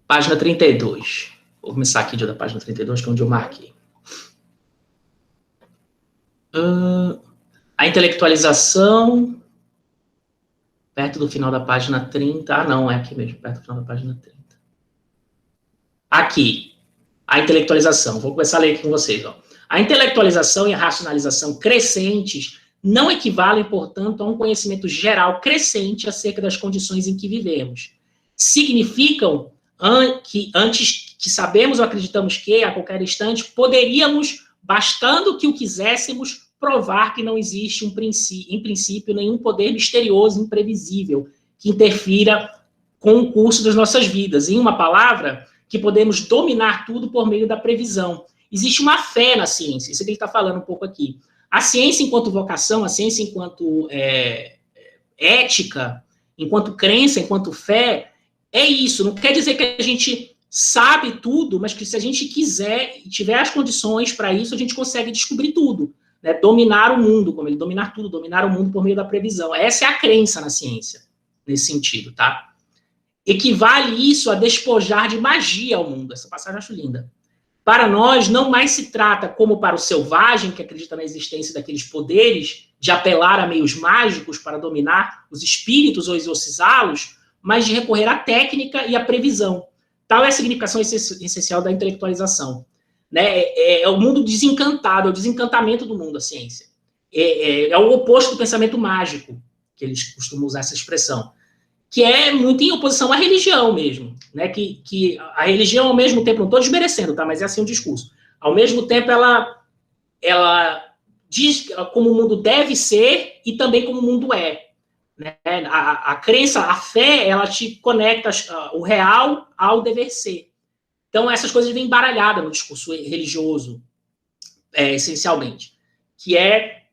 Página 32. Vou começar aqui da página 32, que é onde eu marquei. A intelectualização, perto do final da página 30. Ah, não, é aqui mesmo, perto do final da página 30. Aqui, a intelectualização. Vou começar a ler aqui com vocês. Ó. A intelectualização e a racionalização crescentes não equivalem, portanto, a um conhecimento geral crescente acerca das condições em que vivemos. Significam que antes que sabemos ou acreditamos que, a qualquer instante, poderíamos, bastando que o quiséssemos, provar que não existe, em princípio, nenhum poder misterioso, imprevisível, que interfira com o curso das nossas vidas. Em uma palavra, que podemos dominar tudo por meio da previsão. Existe uma fé na ciência, isso é que ele está falando um pouco aqui. A ciência enquanto vocação, a ciência enquanto ética, enquanto crença, enquanto fé, é isso. Não quer dizer que a gente sabe tudo, mas que se a gente quiser e tiver as condições para isso, a gente consegue descobrir tudo. Né? Dominar o mundo, como ele dominar tudo, dominar o mundo por meio da previsão. Essa é a crença na ciência, nesse sentido, tá? Equivale isso a despojar de magia o mundo. Essa passagem eu acho linda. Para nós, não mais se trata, como para o selvagem, que acredita na existência daqueles poderes, de apelar a meios mágicos para dominar os espíritos ou exorcizá-los, mas de recorrer à técnica e à previsão. Tal é a significação essencial da intelectualização. Né? É o mundo desencantado, é o desencantamento do mundo, a ciência. É o oposto do pensamento mágico, que eles costumam usar essa expressão, que é muito em oposição à religião mesmo, né? Que a religião, ao mesmo tempo, não estou desmerecendo, tá? Mas é assim o discurso. Ao mesmo tempo, ela diz como o mundo deve ser e também como o mundo é. Né? A crença, a fé, ela te conecta o real ao dever ser. Então, essas coisas vêm embaralhadas no discurso religioso, essencialmente, que é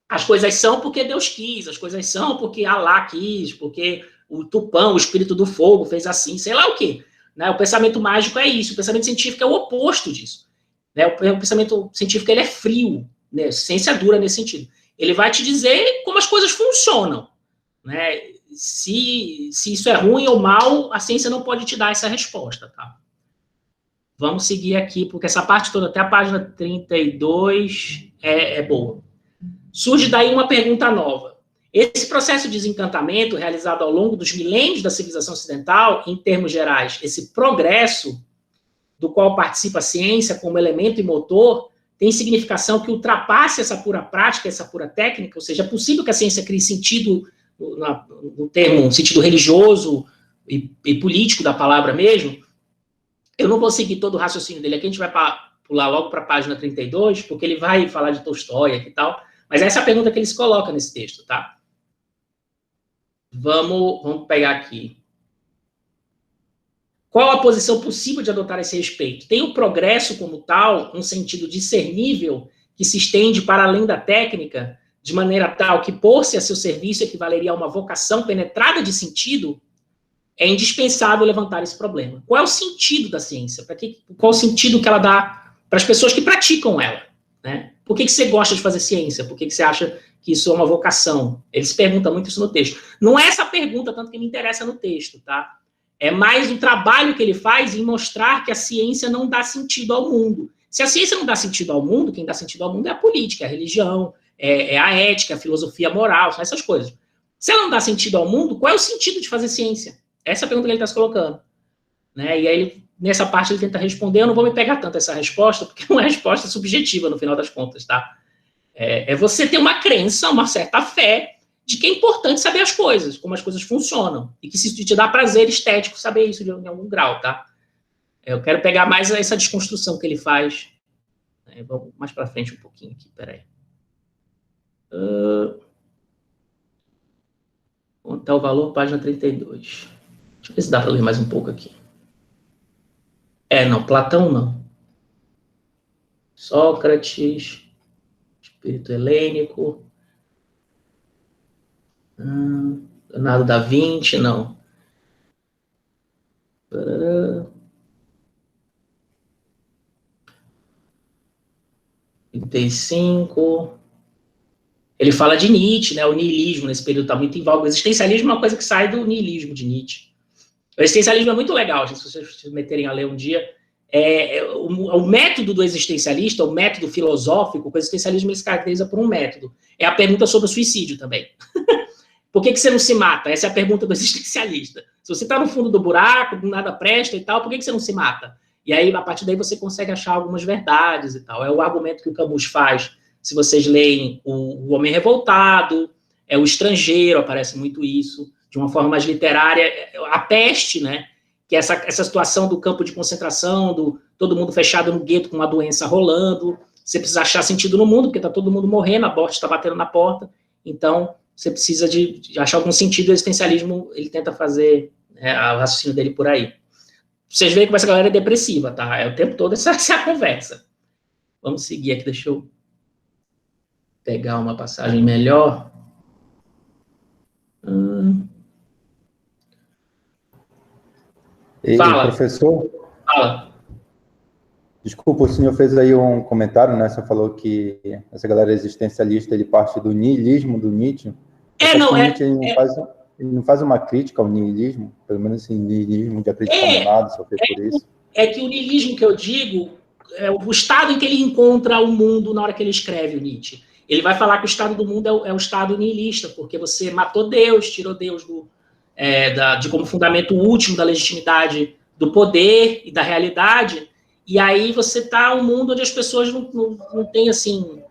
as coisas são porque Deus quis, as coisas são porque Allah quis, porque o Tupã, o espírito do fogo, fez assim, sei lá o quê. Né? O pensamento mágico é isso, o pensamento científico é o oposto disso. Né? O pensamento científico ele é frio, né? Ciência dura nesse sentido. Ele vai te dizer como as coisas funcionam. Né? Se isso é ruim ou mal, a ciência não pode te dar essa resposta. Tá? Vamos seguir aqui, porque essa parte toda, até a página 32, é boa. Surge daí uma pergunta nova. Esse processo de desencantamento realizado ao longo dos milênios da civilização ocidental, em termos gerais, esse progresso do qual participa a ciência como elemento e motor, tem significação que ultrapasse essa pura prática, essa pura técnica, ou seja, é possível que a ciência crie sentido, no termo, sentido religioso e político da palavra mesmo. Eu não vou seguir todo o raciocínio dele aqui, a gente vai pular logo para a página 32, porque ele vai falar de Tolstói e tal, mas essa é a pergunta que ele se coloca nesse texto, tá? Vamos pegar aqui. Qual a posição possível de adotar a esse respeito? Tem o progresso como tal, um sentido discernível, que se estende para além da técnica, de maneira tal que, por-se a seu serviço, equivaleria a uma vocação penetrada de sentido? É indispensável levantar esse problema. Qual é o sentido da ciência? Qual o sentido que ela dá para as pessoas que praticam ela? Né? Por que você gosta de fazer ciência? Por que você acha que isso é uma vocação? Eles perguntam muito isso no texto. Não é essa pergunta tanto que me interessa no texto, tá? É mais o trabalho que ele faz em mostrar que a ciência não dá sentido ao mundo. Se a ciência não dá sentido ao mundo, quem dá sentido ao mundo é a política, é a religião, é a ética, a filosofia moral, são essas coisas. Se ela não dá sentido ao mundo, qual é o sentido de fazer ciência? Essa é a pergunta que ele está se colocando. Né? E aí, nessa parte, ele tenta responder. Eu não vou me pegar tanto essa resposta, porque é uma resposta subjetiva, no final das contas, tá? É você ter uma crença, uma certa fé, de que é importante saber as coisas, como as coisas funcionam, e que se te dá prazer estético saber isso em algum grau, tá? Eu quero pegar mais essa desconstrução que ele faz. Vamos mais para frente um pouquinho aqui, peraí. Onde está o valor? Página 32. Deixa eu ver se dá para ler mais um pouco aqui. Não, Platão não. Sócrates, espírito helênico, Leonardo da Vinci, não. 35. Ele fala de Nietzsche, né? O niilismo nesse período está muito em voga. O existencialismo é uma coisa que sai do niilismo de Nietzsche. O existencialismo é muito legal, se vocês se meterem a ler um dia. O método do existencialista, o método filosófico, o existencialismo ele se caracteriza por um método. É a pergunta sobre o suicídio também. Por que você não se mata? Essa é a pergunta do existencialista. Se você está no fundo do buraco, nada presta e tal, por que você não se mata? E aí, a partir daí, você consegue achar algumas verdades e tal. É o argumento que o Camus faz. Se vocês leem O Homem Revoltado, O Estrangeiro, aparece muito isso, de uma forma mais literária. A Peste, né? Que é essa situação do campo de concentração, do todo mundo fechado no gueto com uma doença rolando. Você precisa achar sentido no mundo, porque está todo mundo morrendo, a morte está batendo na porta. Então, você precisa de achar algum sentido. O existencialismo, ele tenta fazer o raciocínio dele por aí. Vocês veem como essa galera é depressiva, tá? É o tempo todo essa é a conversa. Vamos seguir aqui, deixa eu pegar uma passagem melhor. Fala. Professor? Fala. Desculpa, o senhor fez aí um comentário, né? Você falou que essa galera existencialista, ele parte do niilismo do Nietzsche. Ele não faz uma crítica ao niilismo, pelo menos assim, niilismo de acreditar em nada, sofrer por isso. É que o niilismo que eu digo é o estado em que ele encontra o mundo na hora que ele escreve o Nietzsche. Ele vai falar que o estado do mundo é o estado niilista, porque você matou Deus, tirou Deus de como fundamento último da legitimidade do poder e da realidade, e aí você está um mundo onde as pessoas não têm, assim,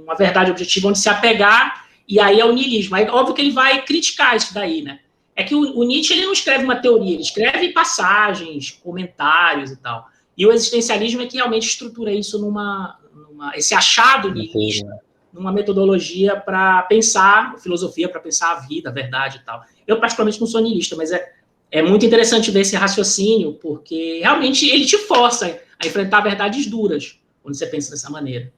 uma verdade objetiva onde se apegar, e aí é o niilismo. Aí, óbvio que ele vai criticar isso daí, né? É que o Nietzsche ele não escreve uma teoria, ele escreve passagens, comentários e tal. E o existencialismo é que realmente estrutura isso esse achado niilista, numa metodologia para pensar, filosofia para pensar a vida, a verdade e tal. Eu, particularmente, não sou niilista, mas é muito interessante ver esse raciocínio, porque realmente ele te força a enfrentar verdades duras, quando você pensa dessa maneira.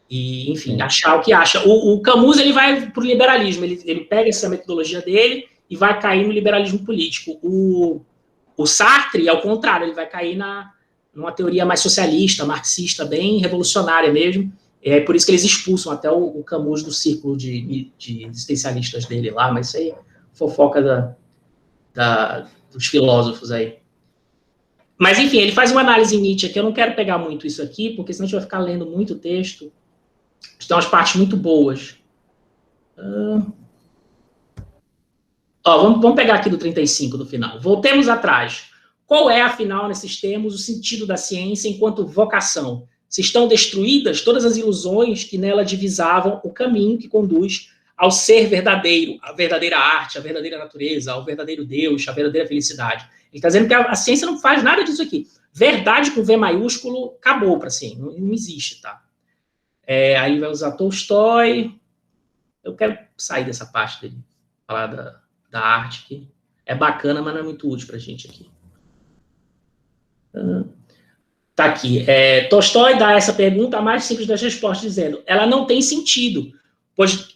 E, enfim, achar o que acha. O Camus, ele vai para o liberalismo, ele pega essa metodologia dele e vai cair no liberalismo político. O Sartre, ao contrário, ele vai cair numa teoria mais socialista, marxista, bem revolucionária mesmo. É por isso que eles expulsam até o Camus do círculo de existencialistas dele lá, mas isso aí fofoca dos filósofos aí. Mas, enfim, ele faz uma análise em Nietzsche aqui. Eu não quero pegar muito isso aqui, porque senão a gente vai ficar lendo muito texto. Tem umas partes muito boas. Vamos pegar aqui do 35, do final. Voltemos atrás. Qual é, afinal, nesses termos, o sentido da ciência enquanto vocação? Se estão destruídas todas as ilusões que nela divisavam o caminho que conduz ao ser verdadeiro, a verdadeira arte, a verdadeira natureza, ao verdadeiro Deus, a verdadeira felicidade. Ele está dizendo que a ciência não faz nada disso aqui. Verdade com V maiúsculo acabou para si, não existe, tá? Aí vai usar Tolstói. Eu quero sair dessa parte dele, falar da arte, que é bacana, mas não é muito útil para a gente aqui. Tá aqui. Tolstói dá essa pergunta a mais simples das respostas, dizendo: ela não tem sentido,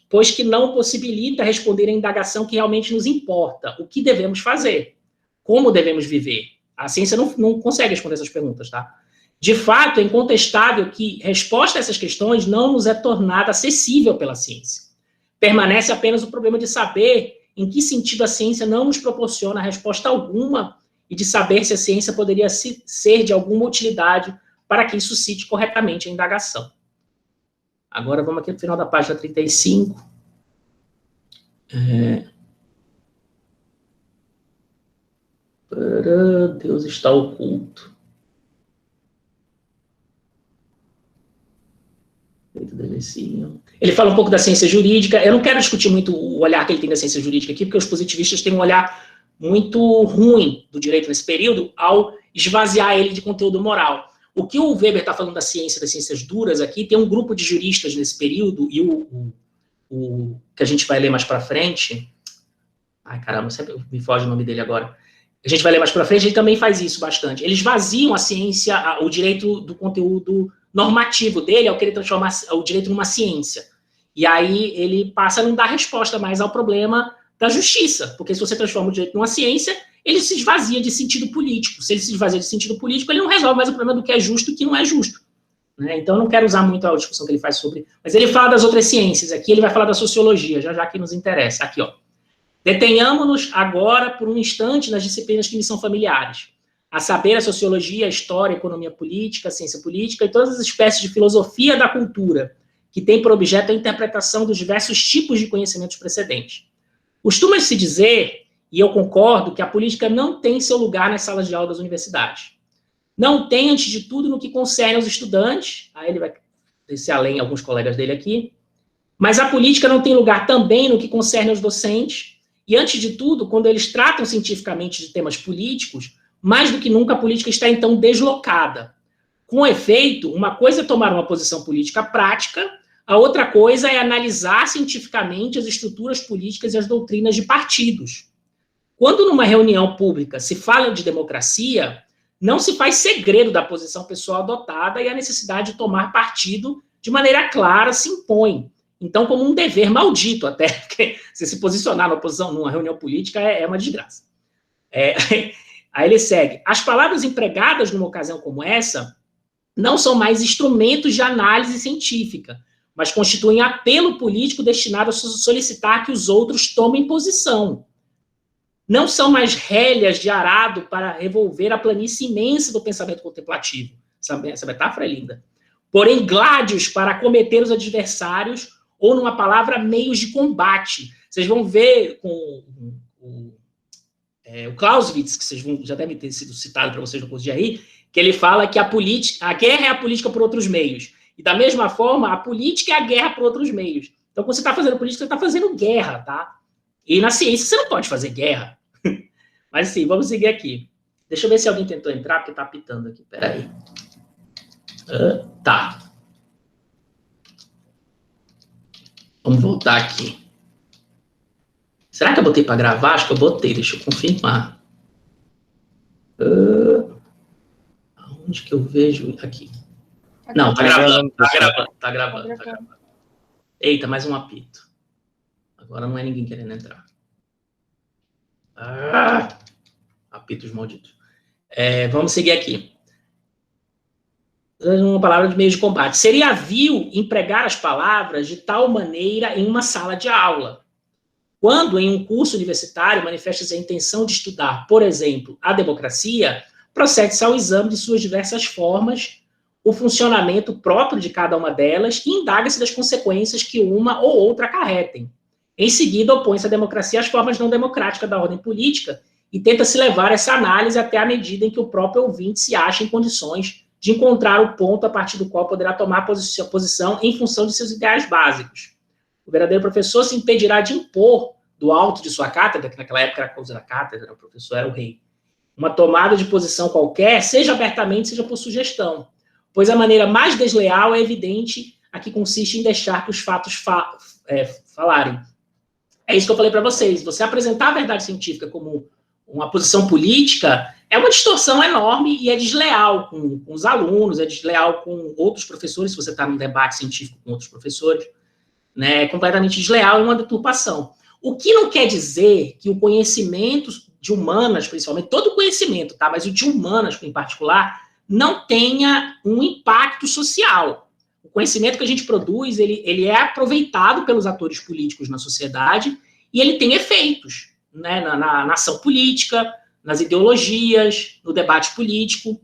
pois que não possibilita responder a indagação que realmente nos importa. O que devemos fazer? Como devemos viver? A ciência não consegue responder essas perguntas, tá? De fato, é incontestável que resposta a essas questões não nos é tornada acessível pela ciência. Permanece apenas o problema de saber em que sentido a ciência não nos proporciona resposta alguma e de saber se a ciência poderia ser de alguma utilidade para quem suscite corretamente a indagação. Agora vamos aqui no final da página 35. Deus está oculto. Ele fala um pouco da ciência jurídica. Eu não quero discutir muito o olhar que ele tem da ciência jurídica aqui, porque os positivistas têm um olhar muito ruim do direito nesse período ao esvaziar ele de conteúdo moral. O que o Weber está falando da ciência, das ciências duras aqui, tem um grupo de juristas nesse período, e o que a gente vai ler mais para frente... Ai, caramba, me foge o nome dele agora. A gente vai ler mais para frente, ele também faz isso bastante. Eles esvaziam a ciência, o direito do conteúdo normativo dele, ao querer transformar o direito numa ciência. E aí ele passa a não dar resposta mais ao problema da justiça, porque se você transforma o direito numa ciência, ele se esvazia de sentido político. Se ele se esvazia de sentido político, ele não resolve mais o problema do que é justo e o que não é justo. né? Então, eu não quero usar muito a discussão que ele faz sobre... Mas ele fala das outras ciências. Aqui ele vai falar da sociologia, já que nos interessa. Aqui, ó. Detenhamos-nos agora por um instante nas disciplinas que me são familiares. A saber, a sociologia, a história, a economia política, a ciência política e todas as espécies de filosofia da cultura, que tem por objeto a interpretação dos diversos tipos de conhecimentos precedentes. Costuma-se dizer, e eu concordo, que a política não tem seu lugar nas salas de aula das universidades. Não tem, antes de tudo, no que concerne aos estudantes, aí ele vai descer além alguns colegas dele aqui, mas a política não tem lugar também no que concerne aos docentes, e antes de tudo, quando eles tratam cientificamente de temas políticos, mais do que nunca a política está, então, deslocada. Com efeito, uma coisa é tomar uma posição política prática, a outra coisa é analisar cientificamente as estruturas políticas e as doutrinas de partidos. Quando numa reunião pública se fala de democracia, não se faz segredo da posição pessoal adotada e a necessidade de tomar partido de maneira clara se impõe. Então, como um dever maldito até, porque se posicionar na oposição numa reunião política é uma desgraça. Aí ele segue. As palavras empregadas numa ocasião como essa não são mais instrumentos de análise científica, mas constituem apelo político destinado a solicitar que os outros tomem posição. Não são mais rélias de arado para revolver a planície imensa do pensamento contemplativo. Essa metáfora é linda. Porém, gládios para acometer os adversários, ou, numa palavra, meios de combate. Vocês vão ver com o Clausewitz, que vocês já devem ter sido citado para vocês no curso de RI, que ele fala que a guerra é a política por outros meios. E, da mesma forma, a política é a guerra por outros meios. Então, quando você está fazendo política, você está fazendo guerra, tá? E na ciência, você não pode fazer guerra. Mas, sim, vamos seguir aqui. Deixa eu ver se alguém tentou entrar, porque está apitando aqui. Peraí. Tá. Vamos voltar aqui. Será que eu botei para gravar? Acho que eu botei, deixa eu confirmar. Aonde que eu vejo? Aqui. Não, tá gravando. Eita, mais um apito. Agora não é ninguém querendo entrar. Apitos malditos. Vamos seguir aqui. Uma palavra de meio de combate. Seria vil empregar as palavras de tal maneira em uma sala de aula. Quando, em um curso universitário, manifesta-se a intenção de estudar, por exemplo, a democracia, procede-se ao exame de suas diversas formas, o funcionamento próprio de cada uma delas e indaga-se das consequências que uma ou outra acarretem. Em seguida, opõe-se a democracia às formas não democráticas da ordem política e tenta-se levar essa análise até a medida em que o próprio ouvinte se acha em condições de encontrar o ponto a partir do qual poderá tomar posição em função de seus ideais básicos. O verdadeiro professor se impedirá de impor, do alto de sua cátedra, que naquela época era a coisa da cátedra, o professor era o rei, uma tomada de posição qualquer, seja abertamente, seja por sugestão, pois a maneira mais desleal é evidente a que consiste em deixar que os fatos falarem. É isso que eu falei para vocês. Você apresentar a verdade científica como uma posição política é uma distorção enorme e é desleal com os alunos, é desleal com outros professores, se você está num debate científico com outros professores, né, é completamente desleal e uma deturpação. O que não quer dizer que o conhecimento de humanas, principalmente, todo o conhecimento, tá, mas o de humanas em particular, não tenha um impacto social. O conhecimento que a gente produz, ele é aproveitado pelos atores políticos na sociedade e ele tem efeitos, né, na ação política, nas ideologias, no debate político.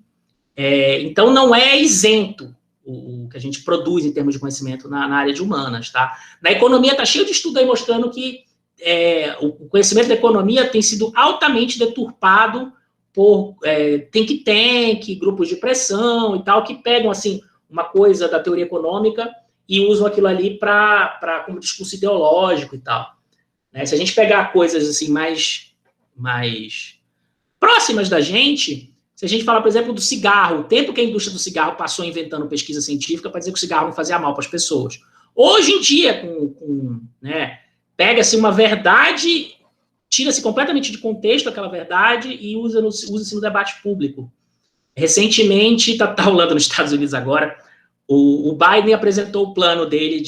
Então, não é isento o que a gente produz em termos de conhecimento na área de humanas, tá? Na economia está cheio de estudo aí mostrando que o conhecimento da economia tem sido altamente deturpado por think tank, grupos de pressão e tal, que pegam, assim, uma coisa da teoria econômica e usam aquilo ali como discurso ideológico e tal. Né? Se a gente pegar coisas, assim, mais próximas da gente, se a gente falar, por exemplo, do cigarro, o tempo que a indústria do cigarro passou inventando pesquisa científica para dizer que o cigarro não fazia mal para as pessoas. Hoje em dia, né, pega-se uma verdade, tira-se completamente de contexto aquela verdade e usa-se no debate público. Recentemente, está rolando nos Estados Unidos agora, o Biden apresentou o plano dele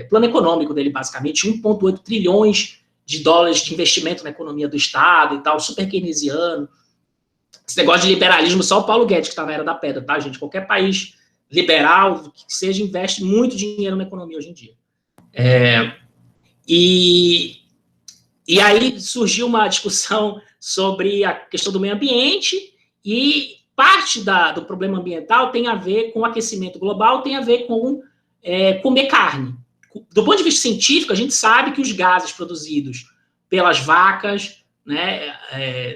plano econômico dele, basicamente, 1,8 trilhões de dólares de investimento na economia do Estado e tal, super keynesiano. Esse negócio de liberalismo, só o Paulo Guedes, que está na era da pedra, tá, gente? Qualquer país liberal, que seja, investe muito dinheiro na economia hoje em dia. E aí surgiu uma discussão sobre a questão do meio ambiente, e parte do problema ambiental tem a ver com o aquecimento global, tem a ver com comer carne. Do ponto de vista científico, a gente sabe que os gases produzidos pelas vacas, né,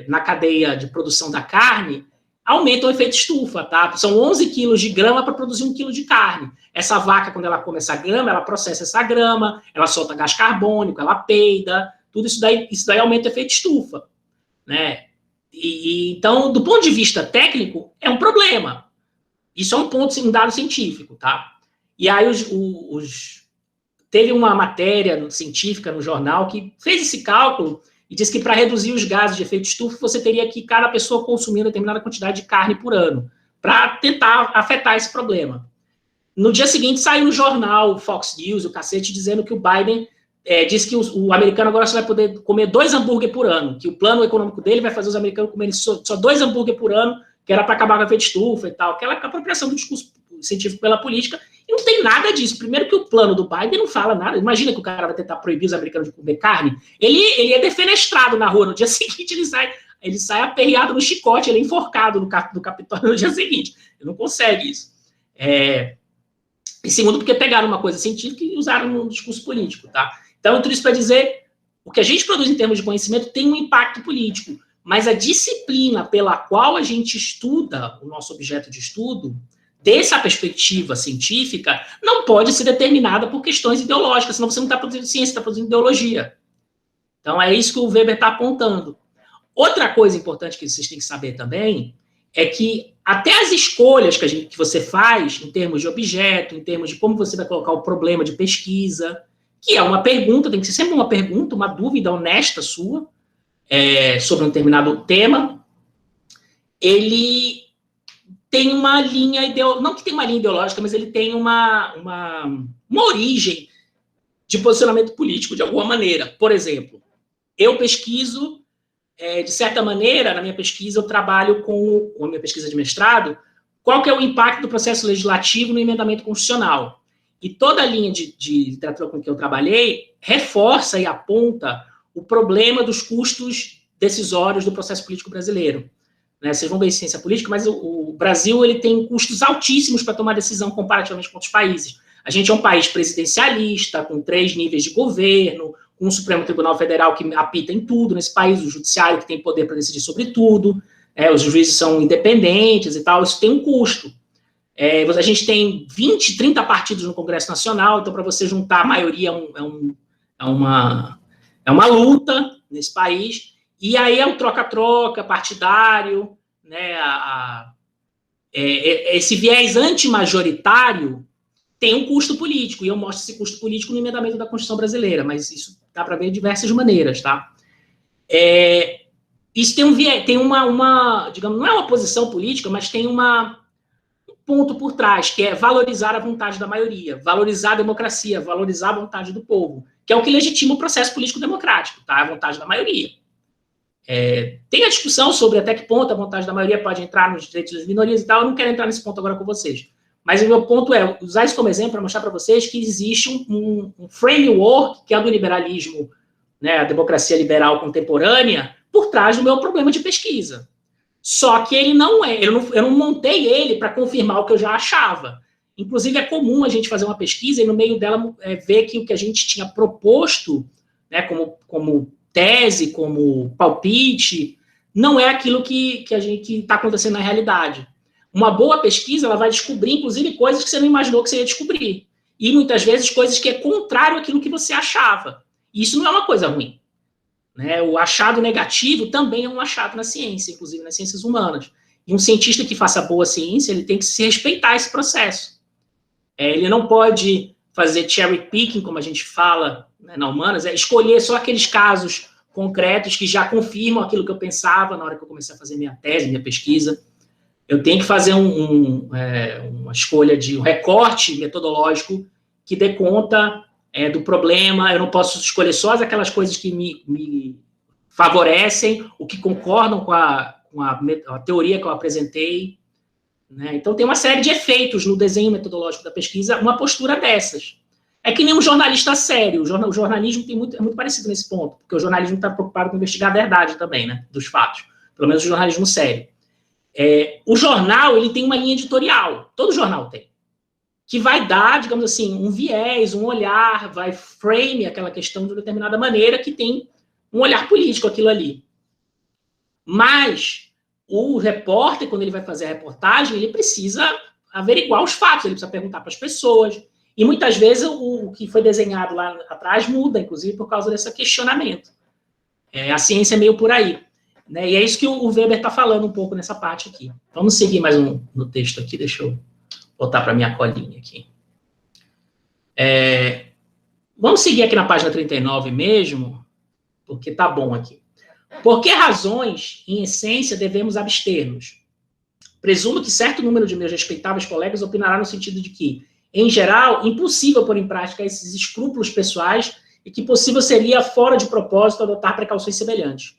na cadeia de produção da carne, aumentam o efeito estufa, tá? São 11 quilos de grama para produzir 1 quilo de carne. Essa vaca, quando ela come essa grama, ela processa essa grama, ela solta gás carbônico, ela peida, tudo isso daí aumenta o efeito estufa, né? Então, do ponto de vista técnico, é um problema. Isso é um dado científico, tá? E aí teve uma matéria científica no jornal que fez esse cálculo e disse que para reduzir os gases de efeito estufa, você teria que cada pessoa consumir determinada quantidade de carne por ano, para tentar afetar esse problema. No dia seguinte, saiu no jornal, Fox News, o cacete, dizendo que o Biden disse que o americano agora só vai poder comer 2 hambúrguer por ano, que o plano econômico dele vai fazer os americanos comerem só 2 hambúrguer por ano, que era para acabar com o efeito estufa e tal, aquela apropriação do discurso científico pela política, e não tem nada disso. Primeiro que o plano do Biden não fala nada. Imagina que o cara vai tentar proibir os americanos de comer carne. Ele é defenestrado na rua. No dia seguinte, ele sai aperreado no chicote, ele é enforcado no Capitólio no dia seguinte. Ele não consegue isso. E segundo, porque pegaram uma coisa científica e usaram no discurso político, tá? Então, tudo isso para dizer, o que a gente produz em termos de conhecimento tem um impacto político, mas a disciplina pela qual a gente estuda o nosso objeto de estudo, dessa perspectiva científica, não pode ser determinada por questões ideológicas, senão você não está produzindo ciência, está produzindo ideologia. Então, é isso que o Weber está apontando. Outra coisa importante que vocês têm que saber também é que até as escolhas que você faz, em termos de objeto, em termos de como você vai colocar o problema de pesquisa, que é uma pergunta, tem que ser sempre uma pergunta, uma dúvida honesta sua, sobre um determinado tema, ele tem uma linha ideológica, não que tem uma linha ideológica, mas ele tem uma origem de posicionamento político, de alguma maneira. Por exemplo, eu pesquiso, de certa maneira, na minha pesquisa, eu trabalho com a minha pesquisa de mestrado, qual que é o impacto do processo legislativo no emendamento constitucional. E toda a linha de literatura com que eu trabalhei reforça e aponta o problema dos custos decisórios do processo político brasileiro. Né, vocês vão ver ciência política, mas o Brasil ele tem custos altíssimos para tomar decisão comparativamente com outros países. A gente é um país presidencialista, com 3 níveis de governo, com um Supremo Tribunal Federal que apita em tudo nesse país, o judiciário que tem poder para decidir sobre tudo, os juízes são independentes e tal, isso tem um custo. A gente tem 20, 30 partidos no Congresso Nacional, então para você juntar a maioria é uma luta nesse país. E aí é um troca-troca partidário, né? Esse viés antimajoritário tem um custo político, e eu mostro esse custo político no emendamento da Constituição brasileira, mas isso dá para ver de diversas maneiras, tá? Isso tem um viés, tem digamos, não é uma posição política, mas tem um ponto por trás, que é valorizar a vontade da maioria, valorizar a democracia, valorizar a vontade do povo, que é o que legitima o processo político democrático, tá? A vontade da maioria. Tem a discussão sobre até que ponto a vontade da maioria pode entrar nos direitos das minorias e tal, eu não quero entrar nesse ponto agora com vocês. Mas o meu ponto é usar isso como exemplo para mostrar para vocês que existe um framework, que é do liberalismo, né, a democracia liberal contemporânea, por trás do meu problema de pesquisa. Só que ele não eu não montei ele para confirmar o que eu já achava. Inclusive, é comum a gente fazer uma pesquisa e no meio dela ver que o que a gente tinha proposto, né, como tese, como palpite, não é aquilo que está acontecendo na realidade. Uma boa pesquisa, ela vai descobrir, inclusive, coisas que você não imaginou que você ia descobrir. E, muitas vezes, coisas que é contrário àquilo que você achava. E isso não é uma coisa ruim. Né? O achado negativo também é um achado na ciência, inclusive nas ciências humanas. E um cientista que faça boa ciência, ele tem que se respeitar esse processo. Ele não pode fazer cherry picking, como a gente fala, né, na humanas, escolher só aqueles casos concretos que já confirmam aquilo que eu pensava na hora que eu comecei a fazer minha tese, minha pesquisa. Eu tenho que fazer uma escolha de um recorte metodológico que dê conta do problema. Eu não posso escolher só aquelas coisas que me favorecem, ou que concordam com a teoria que eu apresentei. né? Então, tem uma série de efeitos no desenho metodológico da pesquisa, uma postura dessas. É que nem um jornalista sério. O jornalismo é muito parecido nesse ponto, porque o jornalismo está preocupado com investigar a verdade também, né, dos fatos. Pelo menos o jornalismo sério. O jornal, ele tem uma linha editorial. Todo jornal tem. Que vai dar, digamos assim, um viés, um olhar, vai frame aquela questão de uma determinada maneira que tem um olhar político aquilo ali. Mas o repórter, quando ele vai fazer a reportagem, ele precisa averiguar os fatos, ele precisa perguntar para as pessoas. E muitas vezes o que foi desenhado lá atrás muda, inclusive por causa desse questionamento. A ciência é meio por aí. Né? E é isso que o Weber está falando um pouco nessa parte aqui. Vamos seguir mais no texto aqui, deixa eu voltar para a minha colinha aqui. Vamos seguir aqui na página 39 mesmo, porque tá bom aqui. Por que razões, em essência, devemos abster-nos? Presumo que certo número de meus respeitáveis colegas opinará no sentido de que, em geral, impossível pôr em prática esses escrúpulos pessoais e que possível seria, fora de propósito, adotar precauções semelhantes.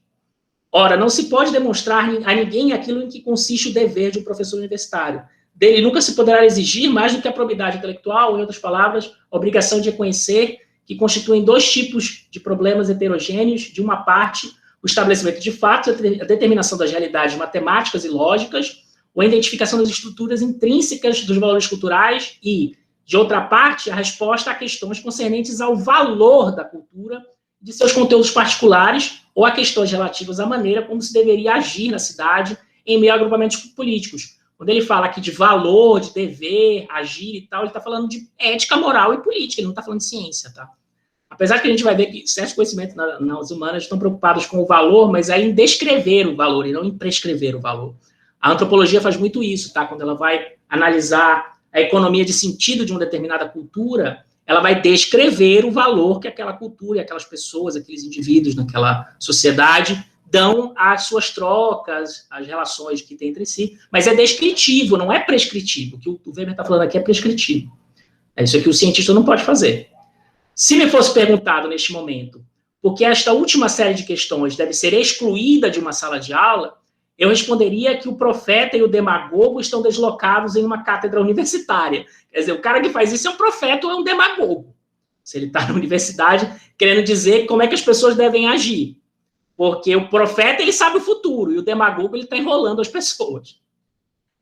Ora, não se pode demonstrar a ninguém aquilo em que consiste o dever de um professor universitário. Dele nunca se poderá exigir mais do que a probidade intelectual, em outras palavras, a obrigação de reconhecer que constituem dois tipos de problemas heterogêneos, de uma parte, o estabelecimento de fatos, a determinação das realidades matemáticas e lógicas, ou a identificação das estruturas intrínsecas dos valores culturais e, de outra parte, a resposta a questões concernentes ao valor da cultura, de seus conteúdos particulares, ou a questões relativas à maneira como se deveria agir na cidade em meio a agrupamentos políticos. Quando ele fala aqui de valor, de dever, agir e tal, ele está falando de ética, moral e política, ele não está falando de ciência, tá? Apesar que a gente vai ver que certos conhecimentos nas humanas estão preocupados com o valor, mas é em descrever o valor e não em prescrever o valor. A antropologia faz muito isso, tá? Quando ela vai analisar a economia de sentido de uma determinada cultura, ela vai descrever o valor que aquela cultura, aquelas pessoas, aqueles indivíduos naquela sociedade dão às suas trocas, às relações que tem entre si, mas é descritivo, não é prescritivo. O que o Weber está falando aqui é prescritivo. É isso que o cientista não pode fazer. Se me fosse perguntado neste momento por que esta última série de questões deve ser excluída de uma sala de aula, eu responderia que o profeta e o demagogo estão deslocados em uma cátedra universitária. Quer dizer, o cara que faz isso é um profeta ou é um demagogo. Se ele está na universidade querendo dizer como é que as pessoas devem agir. Porque o profeta, ele sabe o futuro, e o demagogo, ele está enrolando as pessoas.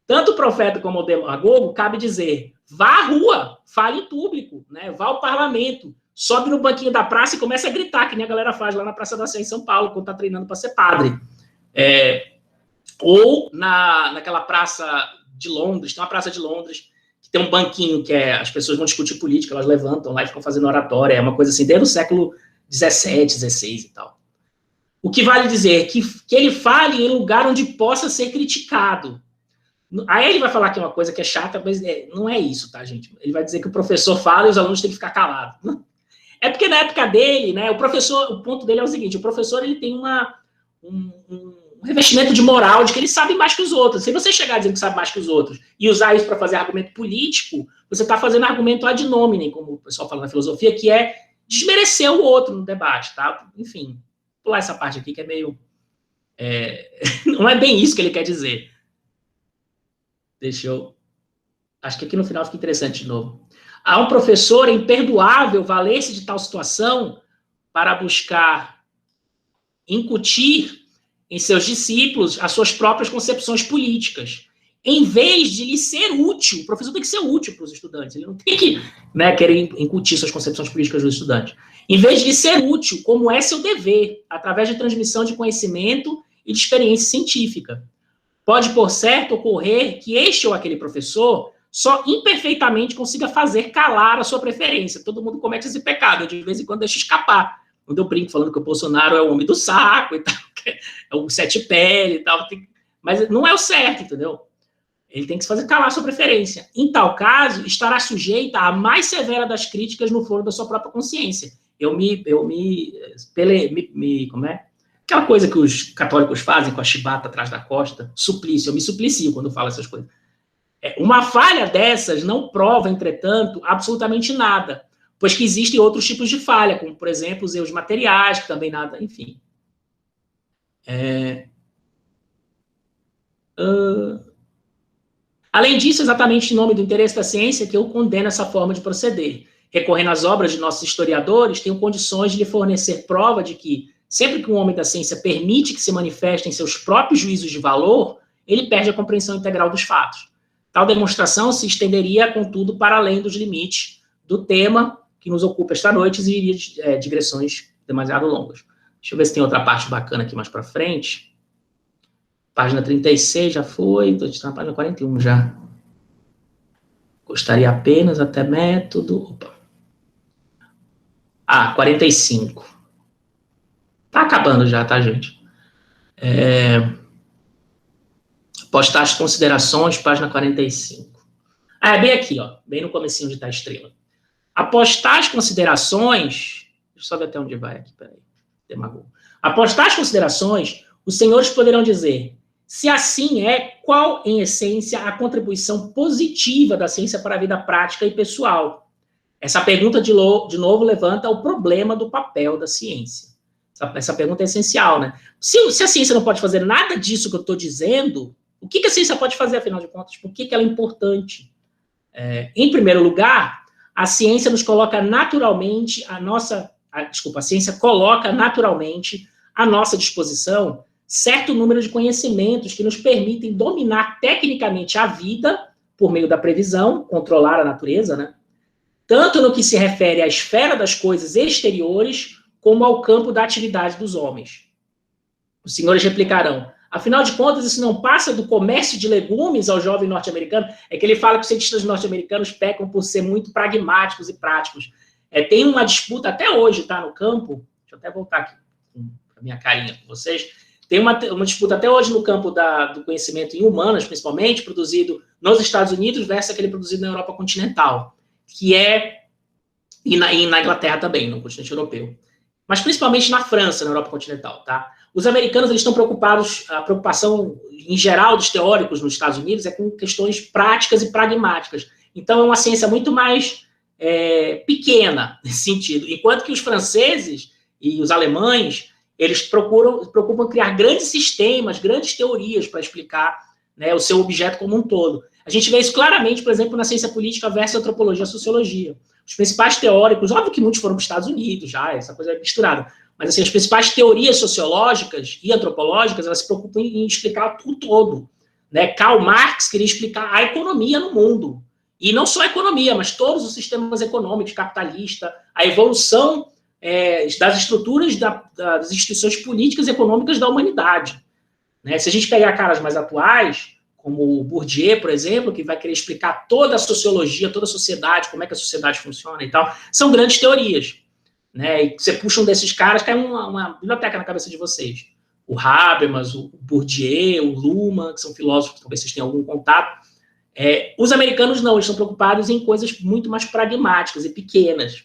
Tanto o profeta como o demagogo, cabe dizer, vá à rua, fale em público, né? Vá ao parlamento, sobe no banquinho da praça e começa a gritar, que nem a galera faz lá na Praça da Sé, em São Paulo, quando está treinando para ser padre. Ou naquela praça de Londres, tem uma praça de Londres, que tem um banquinho que as pessoas vão discutir política, elas levantam lá e ficam fazendo oratória, é uma coisa assim, desde o século XVII, XVI e tal. O que vale dizer que ele fale em lugar onde possa ser criticado. Aí ele vai falar que é uma coisa que é chata, mas não é isso, tá, gente? Ele vai dizer que o professor fala e os alunos têm que ficar calados. É porque na época dele, né, o ponto dele é o seguinte, o professor ele tem um revestimento de moral, de que ele sabe mais que os outros. Se você chegar dizendo que sabe mais que os outros e usar isso para fazer argumento político, você está fazendo argumento ad nominem, como o pessoal fala na filosofia, que é desmerecer o outro no debate, tá? Enfim, vou pular essa parte aqui que é meio... não é bem isso que ele quer dizer. Acho que aqui no final fica interessante de novo. A um professor é imperdoável valer-se de tal situação para buscar incutir em seus discípulos as suas próprias concepções políticas. Em vez de lhe ser útil, o professor tem que ser útil para os estudantes, ele não tem que querer incutir suas concepções políticas dos estudantes. Em vez de lhe ser útil, como é seu dever, através de transmissão de conhecimento e de experiência científica. Pode, por certo, ocorrer que este ou aquele professor só imperfeitamente consiga fazer calar a sua preferência. Todo mundo comete esse pecado, eu de vez em quando deixo escapar. Quando eu brinco falando que o Bolsonaro é o homem do saco e tal, é o sete pele e tal, mas não é o certo, entendeu? Ele tem que fazer calar a sua preferência. Em tal caso, estará sujeita à mais severa das críticas no foro da sua própria consciência. Como é? Aquela coisa que os católicos fazem com a chibata atrás da costa, suplício, eu me suplicio quando falo essas coisas. Uma falha dessas não prova, entretanto, absolutamente nada, pois que existem outros tipos de falha, como, por exemplo, os erros materiais, que também nada, enfim. Além disso, exatamente em nome do interesse da ciência, que eu condeno essa forma de proceder. Recorrendo às obras de nossos historiadores, tenho condições de lhe fornecer prova de que, sempre que um homem da ciência permite que se manifestem seus próprios juízos de valor, ele perde a compreensão integral dos fatos. Tal demonstração se estenderia, contudo, para além dos limites do tema que nos ocupa esta noite e iria de digressões demasiado longas. Deixa eu ver se tem outra parte bacana aqui mais para frente. Página 36 já foi, estou na página 41 já. Gostaria apenas até método... Opa. 45. Tá acabando já, tá, gente? Postar as considerações, página 45. É bem aqui, ó, bem no comecinho de tá a estrela. Apostar as considerações... Deixa eu só ver até onde vai aqui, peraí. Demagogo. Apostar as considerações, os senhores poderão dizer, se assim é, qual, em essência, a contribuição positiva da ciência para a vida prática e pessoal? Essa pergunta, de novo, levanta o problema do papel da ciência. Essa pergunta é essencial, né? Se a ciência não pode fazer nada disso que eu estou dizendo, o que a ciência pode fazer, afinal de contas? Por que ela é importante? Em primeiro lugar, a ciência nos coloca naturalmente a ciência coloca naturalmente à nossa disposição certo número de conhecimentos que nos permitem dominar tecnicamente a vida por meio da previsão, controlar a natureza, né? Tanto no que se refere à esfera das coisas exteriores, como ao campo da atividade dos homens. Os senhores replicarão, afinal de contas, isso não passa do comércio de legumes ao jovem norte-americano? É que ele fala que os cientistas norte-americanos pecam por ser muito pragmáticos e práticos. Tem uma disputa até hoje, tá, no campo, deixa eu até voltar aqui com a minha carinha com vocês, tem uma disputa até hoje no campo do conhecimento em humanas, principalmente, produzido nos Estados Unidos versus aquele produzido na Europa continental, que e na Inglaterra também, no continente europeu. Mas principalmente na França, na Europa continental, tá? Os americanos, eles estão preocupados, a preocupação em geral dos teóricos nos Estados Unidos é com questões práticas e pragmáticas. Então, é uma ciência muito mais pequena nesse sentido. Enquanto que os franceses e os alemães, eles preocupam criar grandes sistemas, grandes teorias para explicar, né, o seu objeto como um todo. A gente vê isso claramente, por exemplo, na ciência política versus antropologia e sociologia. Os principais teóricos, óbvio que muitos foram para os Estados Unidos já, essa coisa é misturada, mas assim, as principais teorias sociológicas e antropológicas, elas se preocupam em explicar o todo. Né? Karl Marx queria explicar a economia no mundo. E não só a economia, mas todos os sistemas econômicos, capitalista, a evolução das estruturas das instituições políticas e econômicas da humanidade. Né? Se a gente pegar caras mais atuais, como o Bourdieu, por exemplo, que vai querer explicar toda a sociologia, toda a sociedade, como é que a sociedade funciona e tal, são grandes teorias. Né? E você puxa um desses caras, cai uma biblioteca na cabeça de vocês. O Habermas, o Bourdieu, o Luhmann, que são filósofos que talvez vocês tenham algum contato. Os americanos não, eles estão preocupados em coisas muito mais pragmáticas e pequenas.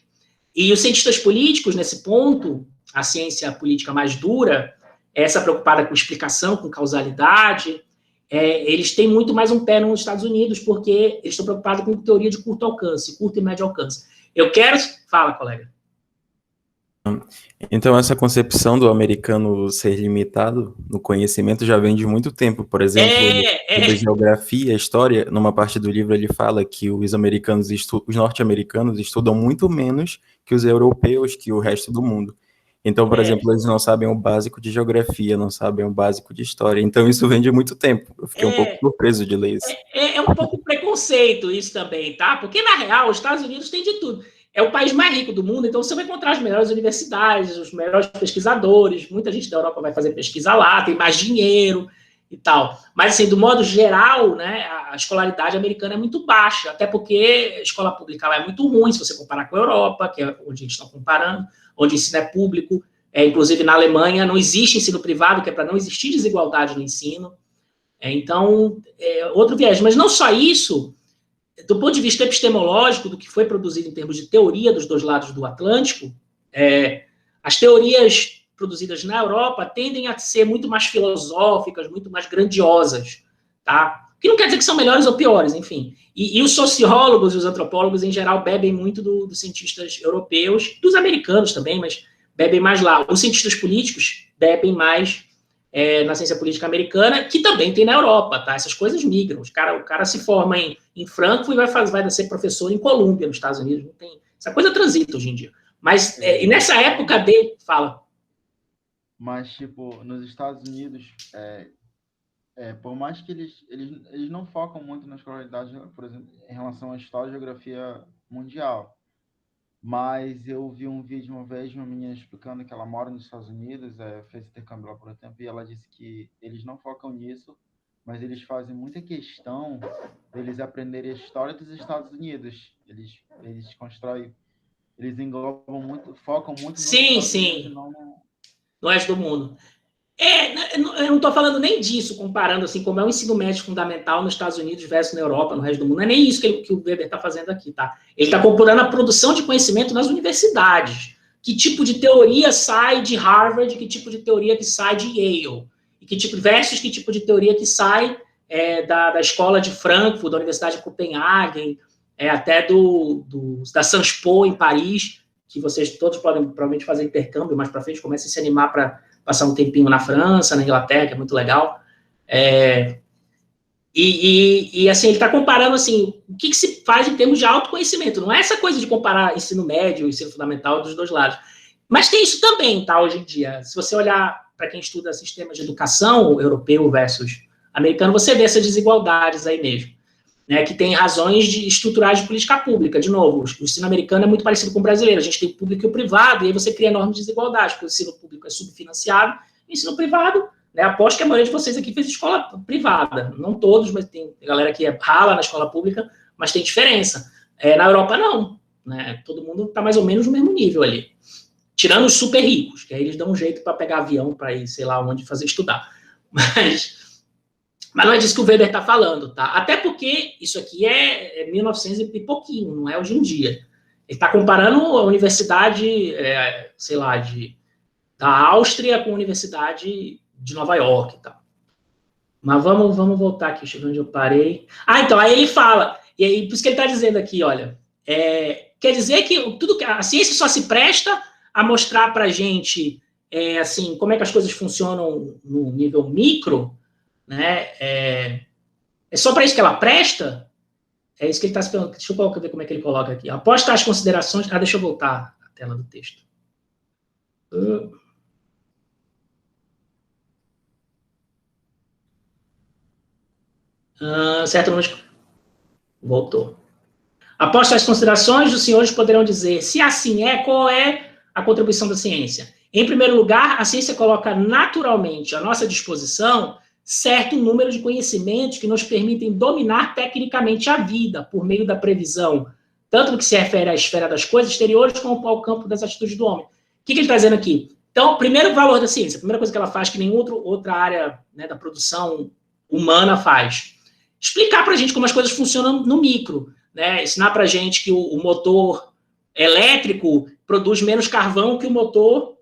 E os cientistas políticos, nesse ponto, a ciência política mais dura, essa preocupada com explicação, com causalidade, eles têm muito mais um pé nos Estados Unidos, porque eles estão preocupados com teoria de curto alcance, curto e médio alcance. Fala, colega. Então, essa concepção do americano ser limitado no conhecimento já vem de muito tempo. Por exemplo, sobre geografia, história, numa parte do livro ele fala que os norte-americanos estudam muito menos que os europeus, que o resto do mundo. Então, por exemplo, eles não sabem o básico de geografia, não sabem o básico de história. Então, isso vem de muito tempo. Eu fiquei um pouco surpreso de ler isso. É um pouco preconceito isso também, tá? Porque, na real, os Estados Unidos têm de tudo. É o país mais rico do mundo, então você vai encontrar as melhores universidades, os melhores pesquisadores, muita gente da Europa vai fazer pesquisa lá, tem mais dinheiro e tal. Mas, assim, do modo geral, né, a escolaridade americana é muito baixa, até porque a escola pública lá é muito ruim, se você comparar com a Europa, que é onde a gente está comparando, onde o ensino é público. Inclusive, na Alemanha, não existe ensino privado, que é para não existir desigualdade no ensino. Então, outro viés. Mas não só isso, do ponto de vista epistemológico, do que foi produzido em termos de teoria dos dois lados do Atlântico, as teorias produzidas na Europa tendem a ser muito mais filosóficas, muito mais grandiosas, tá? Que não quer dizer que são melhores ou piores, enfim. E os sociólogos e os antropólogos, em geral, bebem muito dos cientistas europeus, dos americanos também, mas bebem mais lá. Os cientistas políticos bebem mais na ciência política americana, que também tem na Europa, tá? Essas coisas migram. O cara se forma em Frankfurt e vai ser professor em Colômbia, nos Estados Unidos. Não tem, essa coisa transita hoje em dia. Mas, e nessa época dele... Fala. Mas, tipo, nos Estados Unidos, por mais que eles não focam muito na escolaridade, por exemplo, em relação à história e geografia mundial. Mas eu vi um vídeo uma vez de uma menina explicando que ela mora nos Estados Unidos, fez intercâmbio lá por um tempo, e ela disse que eles não focam nisso, mas eles fazem muita questão deles aprenderem a história dos Estados Unidos. Eles constroem, eles englobam muito, focam muito nos Estados Unidos, não no resto do mundo. Eu não estou falando nem disso, comparando assim, como é o ensino médio fundamental nos Estados Unidos versus na Europa, no resto do mundo. Não é nem isso que o Weber está fazendo aqui, tá? Ele está comparando a produção de conhecimento nas universidades. Que tipo de teoria sai de Harvard, que tipo de teoria que sai de Yale, versus que tipo de teoria que sai da escola de Frankfurt, da Universidade de Copenhague, até da Sciences Po em Paris, que vocês todos podem provavelmente fazer intercâmbio mais para frente, comecem a se animar para passar um tempinho na França, na Inglaterra, que é muito legal. Assim, ele está comparando, assim, o que se faz em termos de autoconhecimento. Não é essa coisa de comparar ensino médio e ensino fundamental dos dois lados. Mas tem isso também, tá, hoje em dia. Se você olhar para quem estuda sistemas de educação europeu versus americano, você vê essas desigualdades aí mesmo. Né, que tem razões estruturais de política pública. De novo, o ensino americano é muito parecido com o brasileiro. A gente tem o público e o privado, e aí você cria enormes desigualdades, porque o ensino público é subfinanciado, e o ensino privado, né, aposto que a maioria de vocês aqui fez escola privada. Não todos, mas tem galera que rala na escola pública, mas tem diferença. Na Europa, não. Né, todo mundo está mais ou menos no mesmo nível ali. Tirando os super ricos, que aí eles dão um jeito para pegar avião para ir, sei lá, onde fazer estudar. Mas não é disso que o Weber está falando, tá? Até porque isso aqui é 1900 e pouquinho, não é hoje em dia. Ele está comparando a universidade, sei lá, da Áustria com a universidade de Nova York, tá? Mas vamos voltar aqui, chegando onde eu parei. Então, aí ele fala, e aí, por isso que ele está dizendo aqui, olha, quer dizer que a ciência só se presta a mostrar para a gente, assim, como é que as coisas funcionam no nível micro, né? É só para isso que ela presta? É isso que ele está se perguntando. Deixa eu ver como é que ele coloca aqui. Após tais considerações... deixa eu voltar a tela do texto. Certo, voltou. Após tais considerações, os senhores poderão dizer, se assim qual é a contribuição da ciência? Em primeiro lugar, a ciência coloca naturalmente à nossa disposição certo número de conhecimentos que nos permitem dominar tecnicamente a vida por meio da previsão, tanto no que se refere à esfera das coisas exteriores como ao campo das atitudes do homem. O que ele está dizendo aqui? Então, o primeiro valor da ciência, a primeira coisa que ela faz, que nenhuma outra área, né, da produção humana faz, explicar para a gente como as coisas funcionam no micro, né? Ensinar para a gente que o motor elétrico produz menos carvão que o motor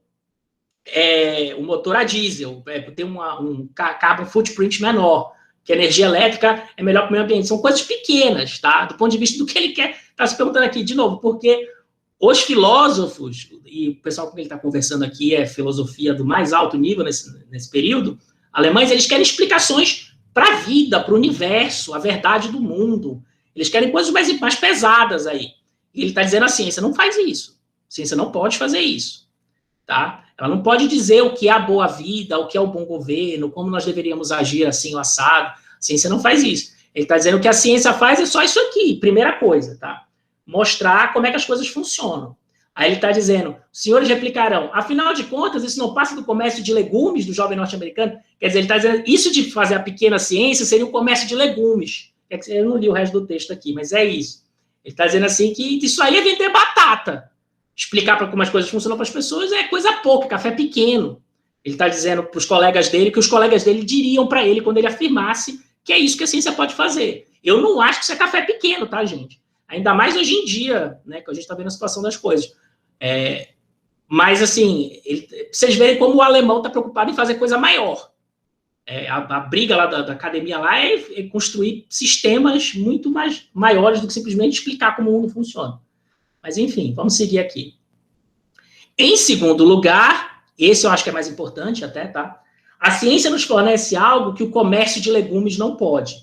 a diesel, tem um carbon footprint menor, que a energia elétrica é melhor para o meio ambiente. São coisas pequenas, tá? Do ponto de vista do que ele quer. Está se perguntando aqui, de novo, porque os filósofos, e o pessoal com quem ele está conversando aqui é filosofia do mais alto nível nesse período, alemães, eles querem explicações para a vida, para o universo, a verdade do mundo. Eles querem coisas mais pesadas aí. E ele está dizendo, a ciência não faz isso. A ciência não pode fazer isso, tá? Ela não pode dizer o que é a boa vida, o que é o bom governo, como nós deveríamos agir assim, o assado. A ciência não faz isso. Ele está dizendo que a ciência faz é só isso aqui, primeira coisa, tá? Mostrar como é que as coisas funcionam. Aí ele está dizendo, os senhores replicarão, afinal de contas, isso não passa do comércio de legumes do jovem norte-americano? Quer dizer, ele está dizendo, isso de fazer a pequena ciência seria o comércio de legumes. Eu não li o resto do texto aqui, mas é isso. Ele está dizendo assim que isso aí é vender batata. Explicar para como as coisas funcionam para as pessoas é coisa pouca, café pequeno. Ele está dizendo para os colegas dele que os colegas dele diriam para ele quando ele afirmasse que é isso que a ciência pode fazer. Eu não acho que isso é café pequeno, tá, gente? Ainda mais hoje em dia, né, que a gente está vendo a situação das coisas. Mas, assim, vocês verem como o alemão está preocupado em fazer coisa maior. A briga lá da academia lá é construir sistemas muito mais maiores do que simplesmente explicar como o mundo funciona. Mas, enfim, vamos seguir aqui. Em segundo lugar, esse eu acho que é mais importante até, tá? A ciência nos fornece algo que o comércio de legumes não pode,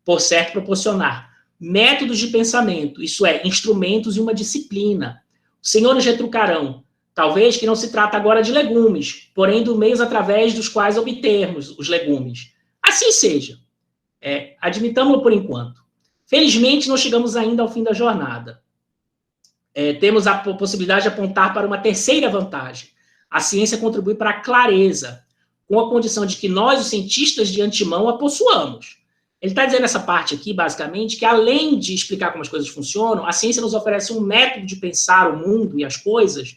por certo, proporcionar. Métodos de pensamento, isso é, instrumentos e uma disciplina. Senhores retrucarão, talvez que não se trata agora de legumes, porém dos meios através dos quais obtermos os legumes. Assim seja. Admitamos-lo por enquanto. Felizmente, não chegamos ainda ao fim da jornada. Temos a possibilidade de apontar para uma terceira vantagem. A ciência contribui para a clareza, com a condição de que nós, os cientistas, de antemão, a possuamos. Ele está dizendo nessa parte aqui, basicamente, que além de explicar como as coisas funcionam, a ciência nos oferece um método de pensar o mundo e as coisas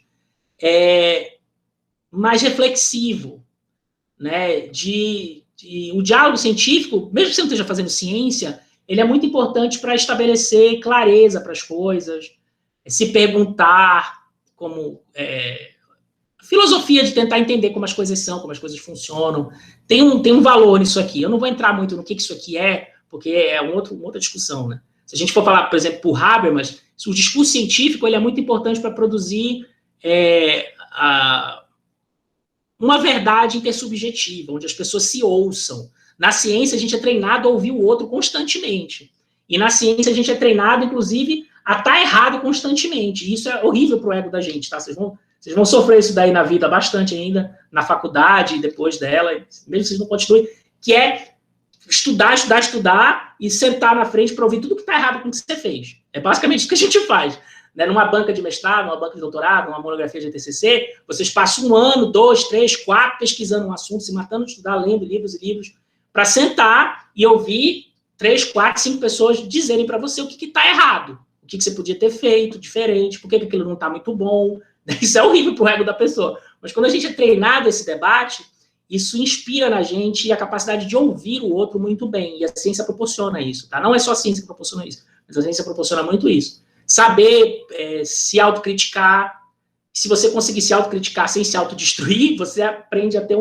mais reflexivo, né? O diálogo científico, mesmo que você não esteja fazendo ciência, ele é muito importante para estabelecer clareza para as coisas, se perguntar como... filosofia de tentar entender como as coisas são, como as coisas funcionam, tem um valor nisso aqui. Eu não vou entrar muito no que isso aqui é, porque é uma outra discussão, né? Se a gente for falar, por exemplo, por Habermas, o discurso científico ele é muito importante para produzir uma verdade intersubjetiva, onde as pessoas se ouçam. Na ciência, a gente é treinado a ouvir o outro constantemente. E na ciência, a gente é treinado, inclusive, a estar errado constantemente. E isso é horrível para o ego da gente, tá? Vocês vão sofrer isso daí na vida bastante ainda, na faculdade e depois dela, mesmo que vocês não continuem, que é estudar e sentar na frente para ouvir tudo que está errado com o que você fez. É basicamente isso que a gente faz. Né? Numa banca de mestrado, numa banca de doutorado, numa monografia de TCC, vocês passam 1 ano, 2, 3, 4 pesquisando um assunto, se matando de estudar, lendo livros e livros, para sentar e ouvir 3, 4, 5 pessoas dizerem para você o que está errado, o que você podia ter feito diferente, por que aquilo não está muito bom. Isso é horrível para o ego da pessoa. Mas quando a gente é treinado esse debate, isso inspira na gente a capacidade de ouvir o outro muito bem. E a ciência proporciona isso, tá? Não é só a ciência que proporciona isso, mas a ciência proporciona muito isso. Saber se autocriticar. Se você conseguir se autocriticar sem se autodestruir, você aprende a ter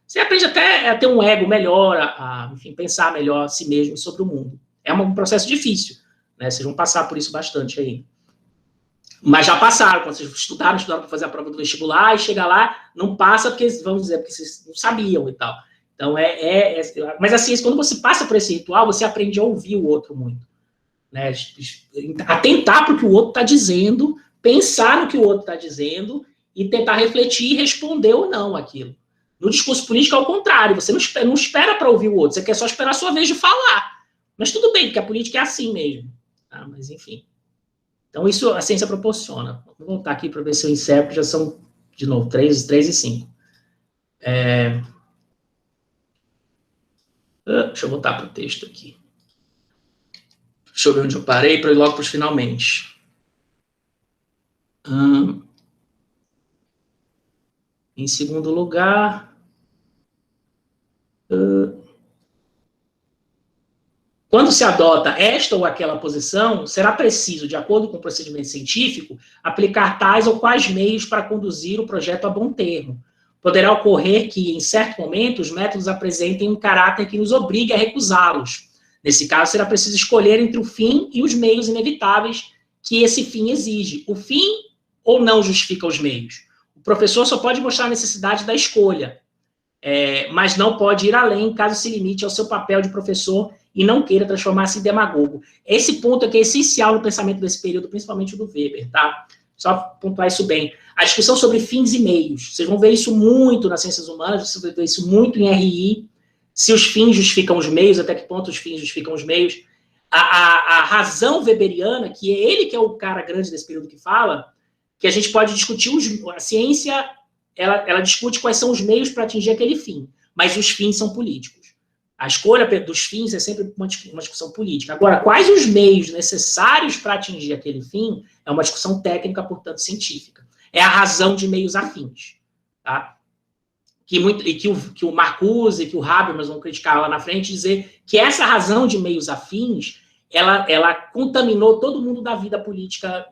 você aprende até a ter um ego melhor, enfim, pensar melhor a si mesmo sobre o mundo. É um processo difícil, né? Vocês vão passar por isso bastante aí. Mas já passaram, quando vocês estudaram para fazer a prova do vestibular, e chega lá, não passa porque, vamos dizer, porque vocês não sabiam e tal. Então, mas assim, quando você passa por esse ritual, você aprende a ouvir o outro muito. Né? Atentar para o que o outro está dizendo, pensar no que o outro está dizendo, e tentar refletir e responder ou não aquilo. No discurso político, é o contrário, você não espera para ouvir o outro, você quer só esperar a sua vez de falar. Mas tudo bem, porque a política é assim mesmo. Tá? Mas, enfim... Então, isso a ciência proporciona. Vou voltar aqui para ver se eu encerro, porque já são, de novo, 3 e 5. Deixa eu voltar para o texto aqui. Deixa eu ver onde eu parei para ir logo para os finalmente. Em segundo lugar... Quando se adota esta ou aquela posição, será preciso, de acordo com o procedimento científico, aplicar tais ou quais meios para conduzir o projeto a bom termo. Poderá ocorrer que, em certo momento, os métodos apresentem um caráter que nos obrigue a recusá-los. Nesse caso, será preciso escolher entre o fim e os meios inevitáveis que esse fim exige. O fim ou não justifica os meios. O professor só pode mostrar a necessidade da escolha, mas não pode ir além caso se limite ao seu papel de professor e não queira transformar-se em demagogo. Esse ponto aqui é essencial no pensamento desse período, principalmente do Weber, tá? Só pontuar isso bem. A discussão sobre fins e meios. Vocês vão ver isso muito nas ciências humanas, vocês vão ver isso muito em RI, se os fins justificam os meios, até que ponto os fins justificam os meios. A razão weberiana, que é ele que é o cara grande desse período que fala, que a gente pode discutir, a ciência, ela discute quais são os meios para atingir aquele fim, mas os fins são políticos. A escolha dos fins é sempre uma discussão política. Agora, quais os meios necessários para atingir aquele fim é uma discussão técnica, portanto, científica. É a razão de meios afins. Tá? Que o Marcuse e que o Habermas vão criticar lá na frente, dizer que essa razão de meios afins, ela contaminou todo mundo da vida política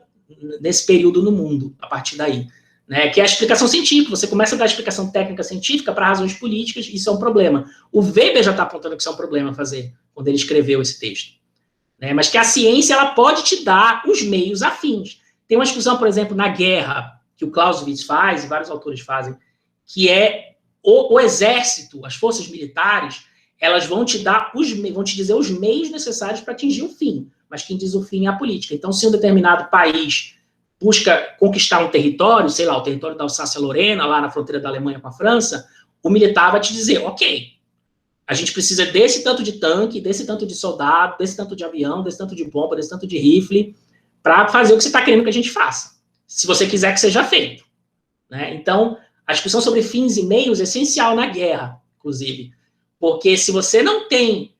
nesse período no mundo, a partir daí. Né, que é a explicação científica. Você começa a dar explicação técnica científica para razões políticas, isso é um problema. O Weber já está apontando que isso é um problema fazer, quando ele escreveu esse texto. Né, mas que a ciência ela pode te dar os meios afins. Tem uma discussão, por exemplo, na guerra, que o Clausewitz faz, e vários autores fazem, que é o exército, as forças militares, elas vão te dar vão te dizer os meios necessários para atingir o fim, mas quem diz o fim é a política. Então, se um determinado país busca conquistar um território, sei lá, o território da Alsácia-Lorena, lá na fronteira da Alemanha com a França, o militar vai te dizer, ok, a gente precisa desse tanto de tanque, desse tanto de soldado, desse tanto de avião, desse tanto de bomba, desse tanto de rifle, para fazer o que você está querendo que a gente faça, se você quiser que seja feito. Né? Então, a discussão sobre fins e meios é essencial na guerra, inclusive, porque se você não tem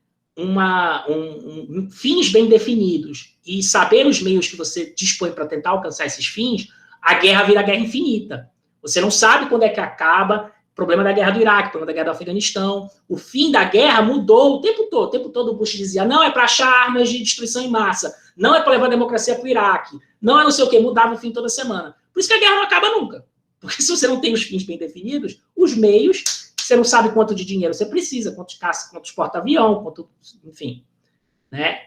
fins bem definidos e saber os meios que você dispõe para tentar alcançar esses fins, a guerra vira guerra infinita. Você não sabe quando é que acaba. Problema da guerra do Iraque, problema da guerra do Afeganistão. O fim da guerra mudou o tempo todo. O tempo todo o Bush dizia, não é para achar armas de destruição em massa, não é para levar a democracia para o Iraque, não é não sei o quê, mudava o fim toda semana. Por isso que a guerra não acaba nunca. Porque se você não tem os fins bem definidos, os meios, você não sabe quanto de dinheiro você precisa, quantos porta-avião, quanto, enfim. Né?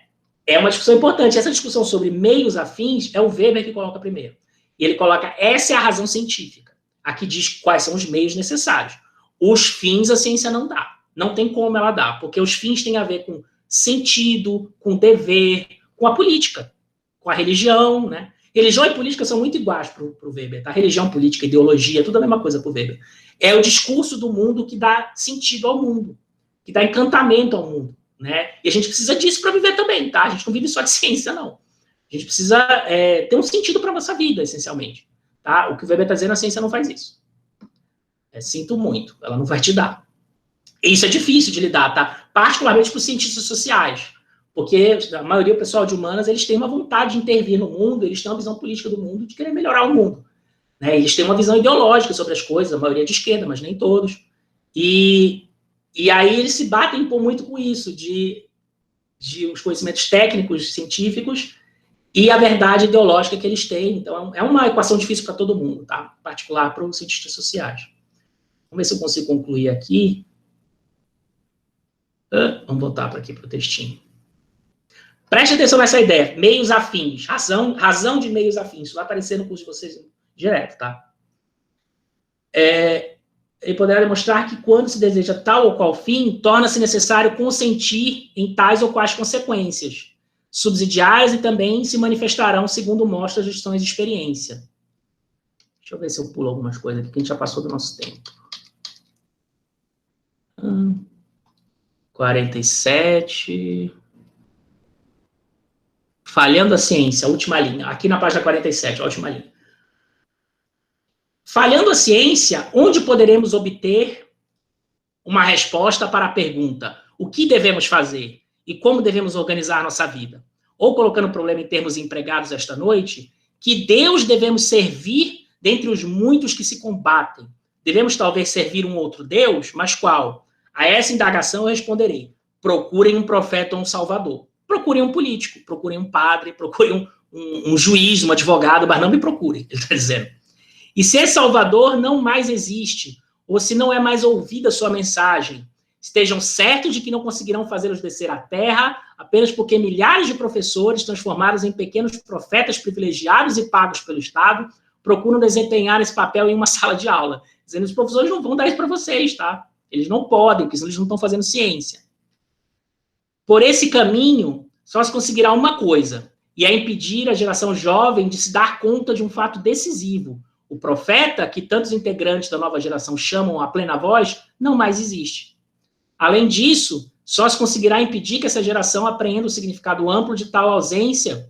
É uma discussão importante. Essa discussão sobre meios afins é o Weber que coloca primeiro. E ele coloca, essa é a razão científica. Aqui diz quais são os meios necessários. Os fins a ciência não dá. Não tem como ela dar, porque os fins têm a ver com sentido, com dever, com a política, com a religião, né? Religião e política são muito iguais para o Weber, tá? Religião, política, ideologia, tudo a mesma coisa para o Weber. É o discurso do mundo que dá sentido ao mundo, que dá encantamento ao mundo, né? E a gente precisa disso para viver também, tá? A gente não vive só de ciência, não. A gente precisa ter um sentido para a nossa vida, essencialmente. Tá? O que o Weber está dizendo, a ciência não faz isso. Sinto muito, ela não vai te dar. E isso é difícil de lidar, tá? Particularmente para os cientistas sociais, porque a maioria do pessoal de humanas, eles têm uma vontade de intervir no mundo, eles têm uma visão política do mundo, de querer melhorar o mundo. Né? Eles têm uma visão ideológica sobre as coisas, a maioria de esquerda, mas nem todos. E aí eles se batem muito com isso, de os conhecimentos técnicos, científicos, e a verdade ideológica que eles têm. Então, é uma equação difícil para todo mundo, tá? Em particular para os cientistas sociais. Vamos ver se eu consigo concluir aqui. Vamos voltar para aqui para o textinho. Preste atenção nessa ideia. Meios afins. Razão de meios afins. Isso vai aparecer no curso de vocês direto, tá? Ele poderá demonstrar que quando se deseja tal ou qual fim, torna-se necessário consentir em tais ou quais consequências subsidiárias e também se manifestarão segundo mostra as lições de experiência. Deixa eu ver se eu pulo algumas coisas aqui, que a gente já passou do nosso tempo. 47. Falhando a ciência, a última linha. Aqui na página 47, a última linha. Falhando a ciência, onde poderemos obter uma resposta para a pergunta: o que devemos fazer? E como devemos organizar nossa vida? Ou, colocando o problema em termos empregados esta noite, que Deus devemos servir dentre os muitos que se combatem? Devemos talvez servir um outro Deus, mas qual? A essa indagação eu responderei: procurem um profeta ou um salvador. Procurem um político, procurem um padre, procurem um juiz, um advogado, mas não me procurem, ele está dizendo. E se esse salvador não mais existe, ou se não é mais ouvida a sua mensagem, estejam certos de que não conseguirão fazê-los descer à terra apenas porque milhares de professores, transformados em pequenos profetas privilegiados e pagos pelo Estado, procuram desempenhar esse papel em uma sala de aula. Dizendo que os professores não vão dar isso para vocês, tá? Eles não podem, porque eles não estão fazendo ciência. Por esse caminho, só se conseguirá uma coisa, e é impedir a geração jovem de se dar conta de um fato decisivo. O profeta, que tantos integrantes da nova geração chamam a plena voz, não mais existe. Além disso, só se conseguirá impedir que essa geração apreenda o significado amplo de tal ausência.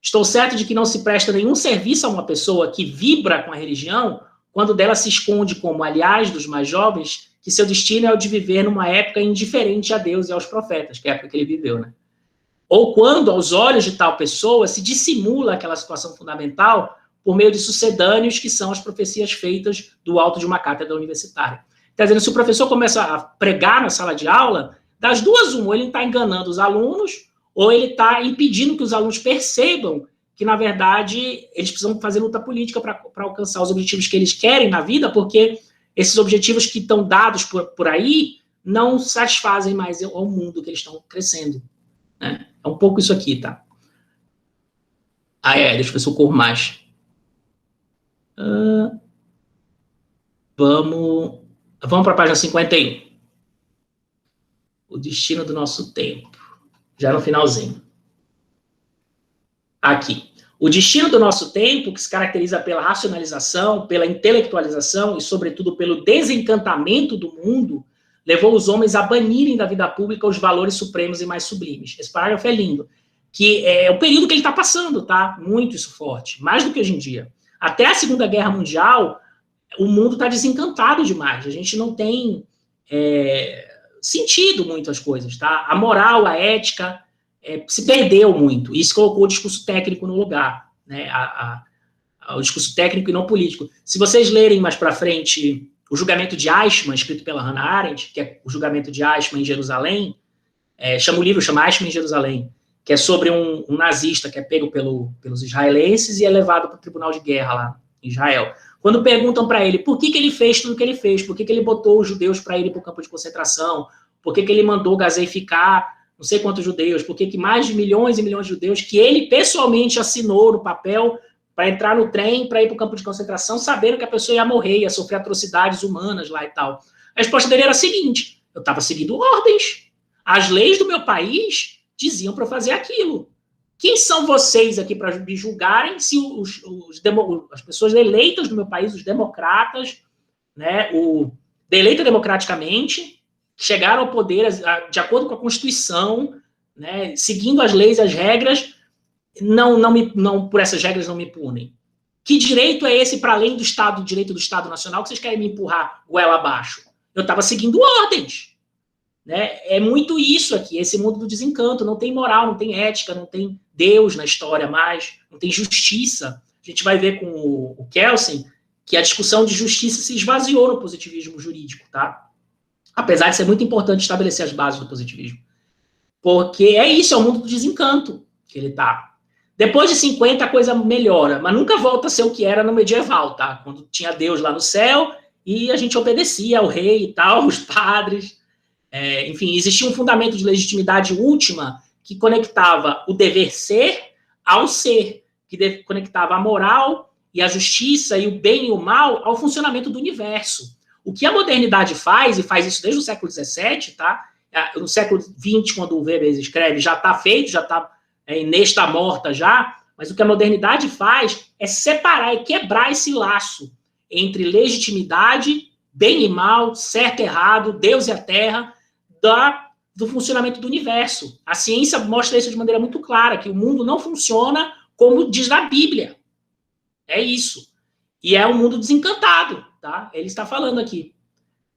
Estou certo de que não se presta nenhum serviço a uma pessoa que vibra com a religião quando dela se esconde como, aliás, dos mais jovens, que seu destino é o de viver numa época indiferente a Deus e aos profetas, que é a época que ele viveu, né? Ou quando, aos olhos de tal pessoa, se dissimula aquela situação fundamental por meio de sucedâneos, que são as profecias feitas do alto de uma cátedra universitária. Quer dizer, se o professor começa a pregar na sala de aula, das duas, ou ele está enganando os alunos, ou ele está impedindo que os alunos percebam que, na verdade, eles precisam fazer luta política para alcançar os objetivos que eles querem na vida, porque esses objetivos que estão dados por aí não satisfazem mais ao mundo que eles estão crescendo. Né? É um pouco isso aqui, tá? Deixa eu ver se eu corro mais. Vamos Vamos para a página 51. O destino do nosso tempo. Já no finalzinho. Aqui. O destino do nosso tempo, que se caracteriza pela racionalização, pela intelectualização e, sobretudo, pelo desencantamento do mundo, levou os homens a banirem da vida pública os valores supremos e mais sublimes. Esse parágrafo é lindo. Que é o período que ele está passando, tá? Muito isso forte. Mais do que hoje em dia. Até a Segunda Guerra Mundial, o mundo está desencantado demais. A gente não tem sentido muito as coisas, tá? A moral, a ética se perdeu muito. Isso colocou o discurso técnico no lugar, né? O discurso técnico e não político. Se vocês lerem mais para frente o julgamento de Eichmann, escrito pela Hannah Arendt, que é o julgamento de Eichmann em Jerusalém, o livro chama Eichmann em Jerusalém, que é sobre um nazista que é pego pelos israelenses e é levado para o tribunal de guerra lá em Israel. Quando perguntam para ele por que ele fez tudo o que ele fez, por que ele botou os judeus para ir para o campo de concentração, por que ele mandou gaseificar não sei quantos judeus, por que mais de milhões e milhões de judeus que ele pessoalmente assinou no papel para entrar no trem, para ir para o campo de concentração, sabendo que a pessoa ia morrer, ia sofrer atrocidades humanas lá e tal. A resposta dele era a seguinte: eu estava seguindo ordens. As leis do meu país diziam para fazer aquilo. Quem são vocês aqui para me julgarem se as pessoas eleitas do meu país, os democratas, né, eleita democraticamente, chegaram ao poder de acordo com a Constituição, né, seguindo as leis, as regras, não por essas regras não me punem. Que direito é esse para além do Estado, do direito do Estado Nacional, que vocês querem me empurrar goela abaixo? Eu estava seguindo ordens. Né? É muito isso aqui, esse mundo do desencanto. Não tem moral, não tem ética, não tem Deus na história mais, não tem justiça. A gente vai ver com o Kelsen que a discussão de justiça se esvaziou no positivismo jurídico, tá? Apesar de ser muito importante estabelecer as bases do positivismo. Porque é isso, é o mundo do desencanto que ele tá. Depois de 50 a coisa melhora, mas nunca volta a ser o que era no medieval, tá? Quando tinha Deus lá no céu e a gente obedecia ao rei e tal, os padres. Enfim, existia um fundamento de legitimidade última que conectava o dever ser ao ser, que conectava a moral e a justiça e o bem e o mal ao funcionamento do universo. O que a modernidade faz, e faz isso desde o século XVII, tá? No século XX, quando o Weber escreve, já está feito, já está Inês está morta já, mas o que a modernidade faz é separar e quebrar esse laço entre legitimidade, bem e mal, certo e errado, Deus e a terra, do funcionamento do universo. A ciência mostra isso de maneira muito clara, que o mundo não funciona como diz na Bíblia. É isso. E é um mundo desencantado, tá? Ele está falando aqui.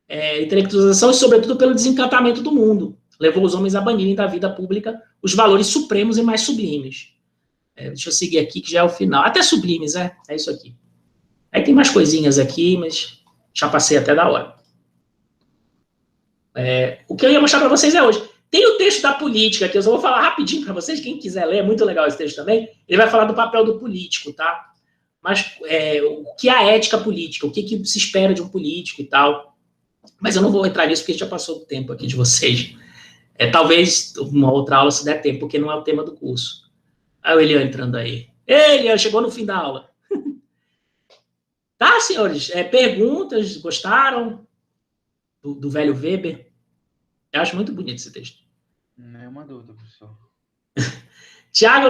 Intelectualização e, sobretudo, pelo desencantamento do mundo. Levou os homens a banirem da vida pública os valores supremos e mais sublimes. Deixa eu seguir aqui, que já é o final. Até sublimes, é isso aqui. Aí tem mais coisinhas aqui, mas já passei até da hora. O que eu ia mostrar para vocês hoje. Tem o texto da política, que eu só vou falar rapidinho para vocês, quem quiser ler, é muito legal esse texto também. Ele vai falar do papel do político, tá? Mas o que é a ética política, o que se espera de um político e tal. Mas eu não vou entrar nisso, porque já passou do tempo aqui de vocês. Talvez uma outra aula se der tempo, porque não é o tema do curso. Aí o Elian entrando aí. Ei, Elian, chegou no fim da aula. Tá, senhores? Perguntas? Gostaram do velho Weber? Eu acho muito bonito esse texto. Nenhuma dúvida, professor. Tiago,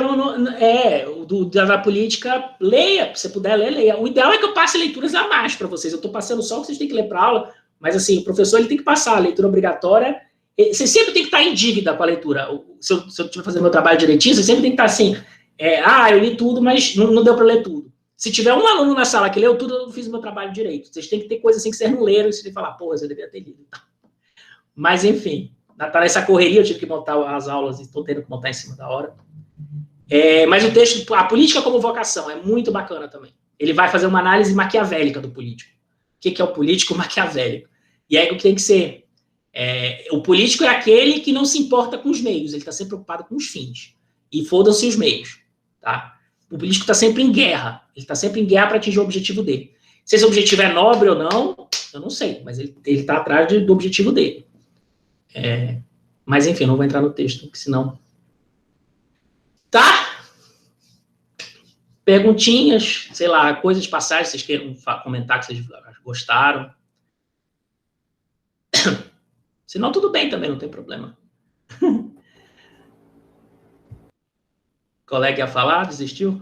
da política, leia. Se você puder ler, leia. O ideal é que eu passe leituras a mais para vocês. Eu estou passando só o que vocês têm que ler para aula, mas assim, o professor ele tem que passar a leitura obrigatória. Você sempre tem que estar em dívida com a leitura. Se eu estiver fazendo meu trabalho direitinho, você sempre tem que estar assim, eu li tudo, mas não deu para ler tudo. Se tiver um aluno na sala que leu tudo, eu não fiz o meu trabalho direito. Vocês têm que ter coisas assim que vocês não leram, e vocês têm que falar, porra, você deveria ter lido. Mas, enfim, tá nessa correria, eu tive que montar as aulas e estou tendo que montar em cima da hora. Mas o texto, a política como vocação, é muito bacana também. Ele vai fazer uma análise maquiavélica do político. O que é o político maquiavélico? E aí o que tem que ser? O político é aquele que não se importa com os meios, ele está sempre preocupado com os fins. E fodam-se os meios. Tá? O político está sempre em guerra. Ele está sempre em guerra para atingir o objetivo dele. Se esse objetivo é nobre ou não, eu não sei, mas ele está atrás do objetivo dele. Mas, enfim, eu não vou entrar no texto, porque senão... Tá? Perguntinhas, sei lá, coisas passagens, vocês queiram comentar que vocês gostaram. Senão tudo bem também, não tem problema. O colega ia falar, desistiu?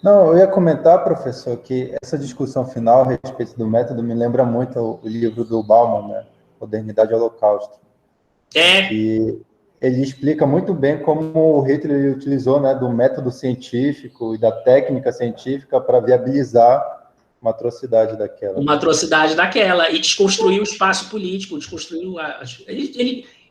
Não, eu ia comentar, professor, que essa discussão final a respeito do método me lembra muito o livro do Bauman, né? Modernidade e Holocausto. E ele explica muito bem como o Hitler utilizou, né, do método científico e da técnica científica para viabilizar uma atrocidade daquela. Uma atrocidade daquela, e desconstruiu o espaço político, desconstruiu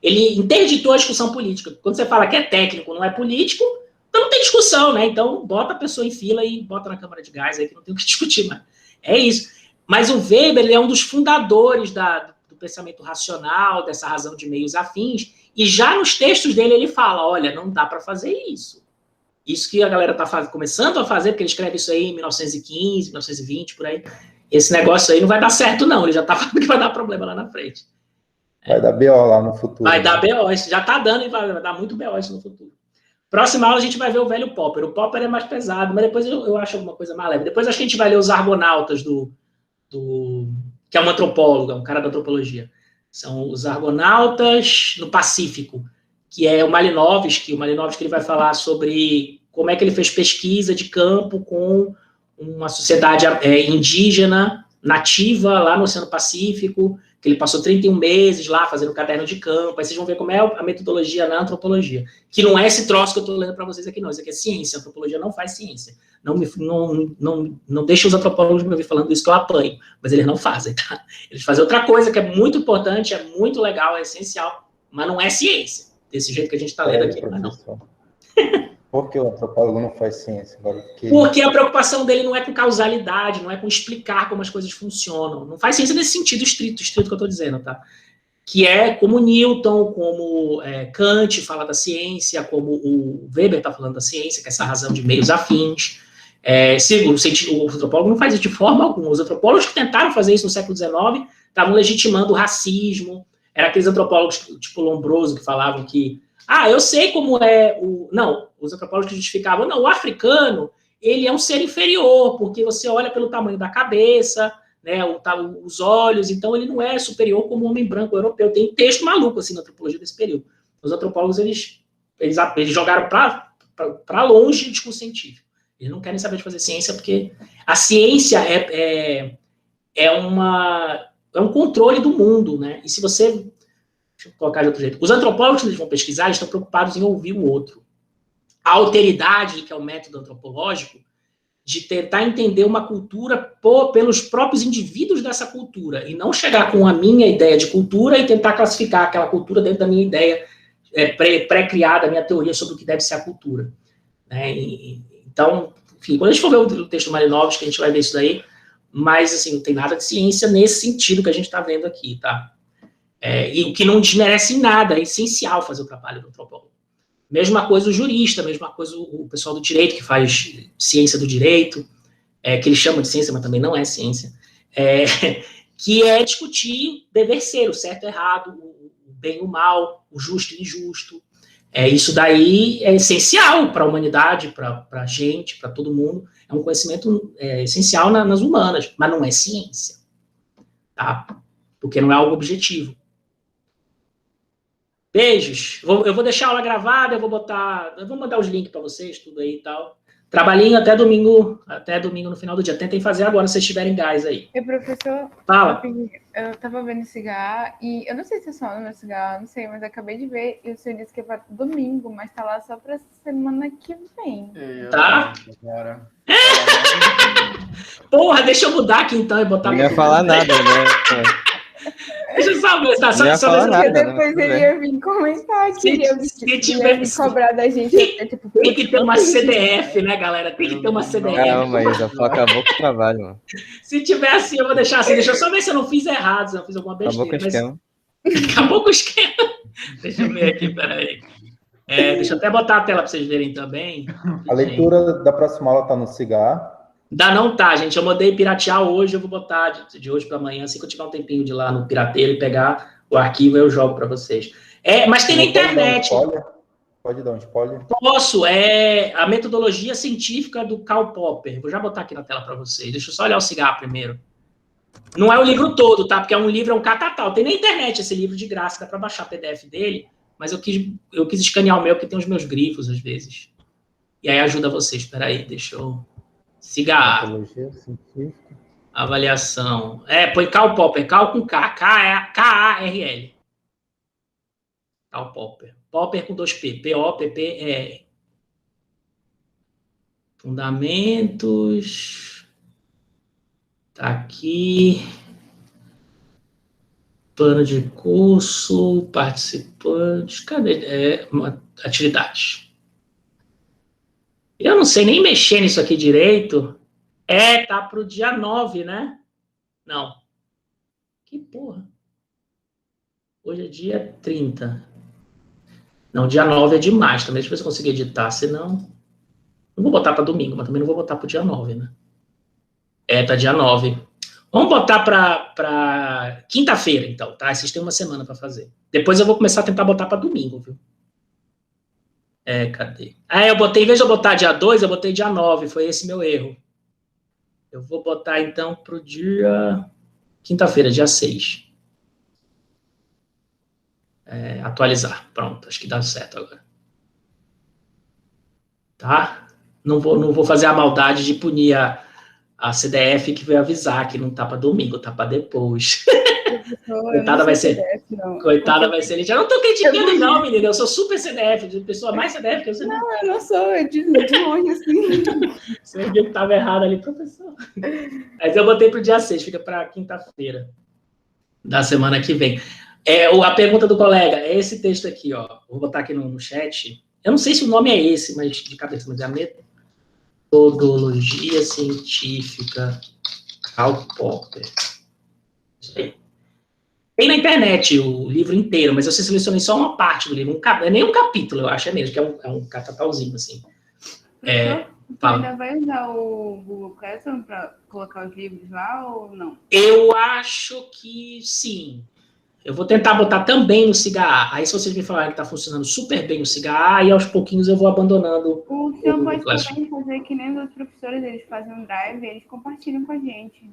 ele interditou a discussão política. Quando você fala que é técnico, não é político, então não tem discussão, né? Então bota a pessoa em fila e bota na câmara de gás aí que não tem o que discutir mais. É isso. Mas o Weber, ele é um dos fundadores do pensamento racional, dessa razão de meios afins, e já nos textos dele ele fala, olha, não dá para fazer isso. Isso que a galera está começando a fazer, porque ele escreve isso aí em 1915, 1920, por aí. Esse negócio aí não vai dar certo, não. Ele já está falando que vai dar problema lá na frente. Vai dar BO lá no futuro. Vai dar BO, isso já está dando e vai dar muito BO isso no futuro. Próxima aula a gente vai ver o velho Popper. O Popper é mais pesado, mas depois eu acho alguma coisa mais leve. Depois acho que a gente vai ler os Argonautas que é um antropólogo, é um cara da antropologia. São os Argonautas no Pacífico, que é o Malinowski. O Malinowski ele vai falar sobre como é que ele fez pesquisa de campo com uma sociedade indígena, nativa, lá no Oceano Pacífico, que ele passou 31 meses lá fazendo caderno de campo. Aí vocês vão ver como é a metodologia na antropologia, que não é esse troço que eu estou lendo para vocês aqui, não. Isso aqui é ciência. A antropologia não faz ciência. Não deixa os antropólogos me ouvir falando isso, que eu apanho, mas eles não fazem, tá? Eles fazem outra coisa que é muito importante, é muito legal, é essencial, mas não é ciência, desse jeito que a gente está lendo aqui. Mas não. Por que o antropólogo não faz ciência? Porque a preocupação dele não é com causalidade, não é com explicar como as coisas funcionam. Não faz ciência nesse sentido estrito que eu estou dizendo, tá? Que é como Newton, como Kant fala da ciência, como o Weber está falando da ciência, que é essa razão de meios afins. O antropólogo não faz isso de forma alguma. Os antropólogos que tentaram fazer isso no século XIX estavam legitimando o racismo. Era aqueles antropólogos tipo Lombroso que falavam que eu sei como é o... Não, os antropólogos que justificavam, não, o africano, ele é um ser inferior, porque você olha pelo tamanho da cabeça, né, os olhos, então ele não é superior como o homem branco europeu. Tem texto maluco, assim, na antropologia desse período. Os antropólogos, eles jogaram para longe o discurso científico. Eles não querem saber de fazer ciência, porque a ciência é um controle do mundo, né? E se você... Deixa eu colocar de outro jeito. Os antropólogos, quando eles vão pesquisar, eles estão preocupados em ouvir o outro. A alteridade, que é o método antropológico, de tentar entender uma cultura pelos próprios indivíduos dessa cultura, e não chegar com a minha ideia de cultura e tentar classificar aquela cultura dentro da minha ideia pré-criada, a minha teoria sobre o que deve ser a cultura. Então, enfim, quando a gente for ver o texto do Malinowski, a gente vai ver isso daí, mas, assim, não tem nada de ciência nesse sentido que a gente está vendo aqui, tá? E o que não desmerece em nada, é essencial fazer o trabalho do antropólogo. Mesma coisa o jurista, mesma coisa o pessoal do direito, que faz ciência do direito, que eles chamam de ciência, mas também não é ciência, que é discutir dever ser, o certo e o errado, o bem e o mal, o justo e o injusto. Isso daí é essencial para a humanidade, para a gente, para todo mundo. É um conhecimento essencial nas humanas, mas não é ciência, tá? Porque não é algo objetivo. Beijos. Eu vou deixar a aula gravada, eu vou mandar os links para vocês, tudo aí e tal. Trabalhinho até domingo no final do dia. Tentem fazer agora, se vocês tiverem gás aí. E professor, fala. Eu tava vendo cigarro e eu não sei se é só no meu cigarro, não sei, mas eu acabei de ver e o senhor disse que é para domingo, mas tá lá só para semana que vem. Tá? Porra, deixa eu mudar aqui então e botar... Não ia falar nada, né? Deixa eu só ver, tá? Depois ele ia vir comentar que ele ia vir cobrar da gente. Tem que ter uma CDF, né, galera? Tem que ter uma CDF. Não, mas acabou com o trabalho, mano. Se tiver assim, eu vou deixar assim. Deixa eu só ver se eu não fiz errado, se eu fiz alguma besteira. Acabou com o esquema. Acabou com o esquema. Deixa eu ver aqui, peraí. Deixa eu até botar a tela para vocês verem também. A leitura da próxima aula tá no cigarro. Ainda não tá, gente. Eu mandei piratear hoje, eu vou botar de hoje para amanhã, assim que eu tiver um tempinho de ir lá no pirateiro e pegar o arquivo, eu jogo para vocês. Mas tem na internet. Pode dar um spoiler? Posso. A metodologia científica do Karl Popper. Vou já botar aqui na tela para vocês. Deixa eu só olhar o cigarro primeiro. Não é o livro todo, tá? Porque é um catatal. Tem na internet esse livro de graça, dá para baixar o PDF dele, mas eu quis escanear o meu, porque tem os meus grifos, às vezes. E aí ajuda vocês. Espera aí, deixa eu... CIGA. Avaliação. Põe Karl Popper. Karl com K. K-A-R-L. Karl Popper. Popper com 2P. P-O-P-P-E-R. Fundamentos. Tá aqui. Plano de curso. Participantes. Cadê? Atividades. Eu não sei nem mexer nisso aqui direito. Tá pro dia 9, né? Não. Que porra. Hoje é dia 30. Não, dia 9 é demais também. Deixa eu ver se eu consigo editar, senão... Não vou botar para domingo, mas também não vou botar para o dia 9, né? Tá dia 9. Vamos botar para quinta-feira, então, tá? Vocês têm uma semana para fazer. Depois eu vou começar a tentar botar para domingo, viu? Cadê? Eu botei, em vez de eu botar dia 2, eu botei dia 9. Foi esse meu erro. Eu vou botar, então, para o dia... Quinta-feira, dia 6. Atualizar. Pronto, acho que dá certo agora. Tá? Não vou fazer a maldade de punir a CDF que veio avisar que não tá para domingo, tá para depois. Coitada vai ser. CDF, coitada vai ser. Eu não tô criticando, não, menina. Eu sou super CDF, pessoa mais CDF que você. Não, eu não sou, é de longe, assim. Você viu que tava errado ali, professor. Mas eu botei pro dia 6, fica para quinta-feira da semana que vem. A pergunta do colega é esse texto aqui, ó. Vou botar aqui no chat. Eu não sei se o nome é esse, mas de cabeça, mas é a metodologia científica Karl Popper. Isso aí. Tem na internet o livro inteiro, mas eu selecionei só uma parte do livro. É nem um capítulo, eu acho, mesmo, que é um catatalzinho, assim. Você ainda vai usar o Google Classroom para colocar os livros lá ou não? Eu acho que sim. Eu vou tentar botar também no CIGA. Aí, se vocês me falarem que está funcionando super bem o CIGA, aí aos pouquinhos eu vou abandonando. O senhor pode também fazer que nem os outros professores, eles fazem um drive, eles compartilham com a gente.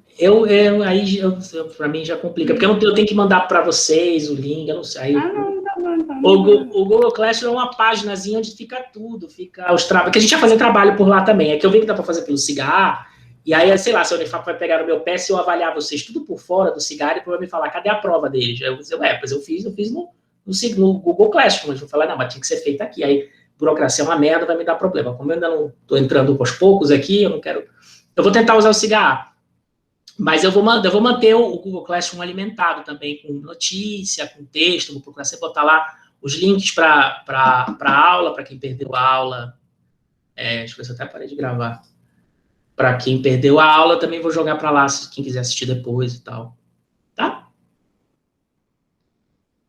Para mim já complica, porque eu tenho que mandar para vocês o link, eu não sei. Não, tá bom, então. O Google Classroom é uma páginazinha onde fica tudo, fica os trabalhos, que a gente vai fazer trabalho por lá também. É que eu vi que dá para fazer pelo CIGA. E aí, sei lá, se a Unifap vai pegar no meu pé, se eu avaliar vocês tudo por fora do CIGA, depois vai me falar, cadê a prova deles? Aí eu vou dizer, pois eu fiz no Google Classroom, mas vou falar, não, mas tinha que ser feito aqui. Aí, burocracia é uma merda, vai me dar problema. Como eu ainda não estou entrando aos poucos aqui, eu não quero... Eu vou tentar usar o CIGA, mas eu vou manter o Google Classroom alimentado também, com notícia, com texto, vou procurar sempre botar lá os links para aula, para quem perdeu a aula. Deixa eu ver se eu até parei de gravar. Para quem perdeu a aula, também vou jogar para lá, se quem quiser assistir depois e tal.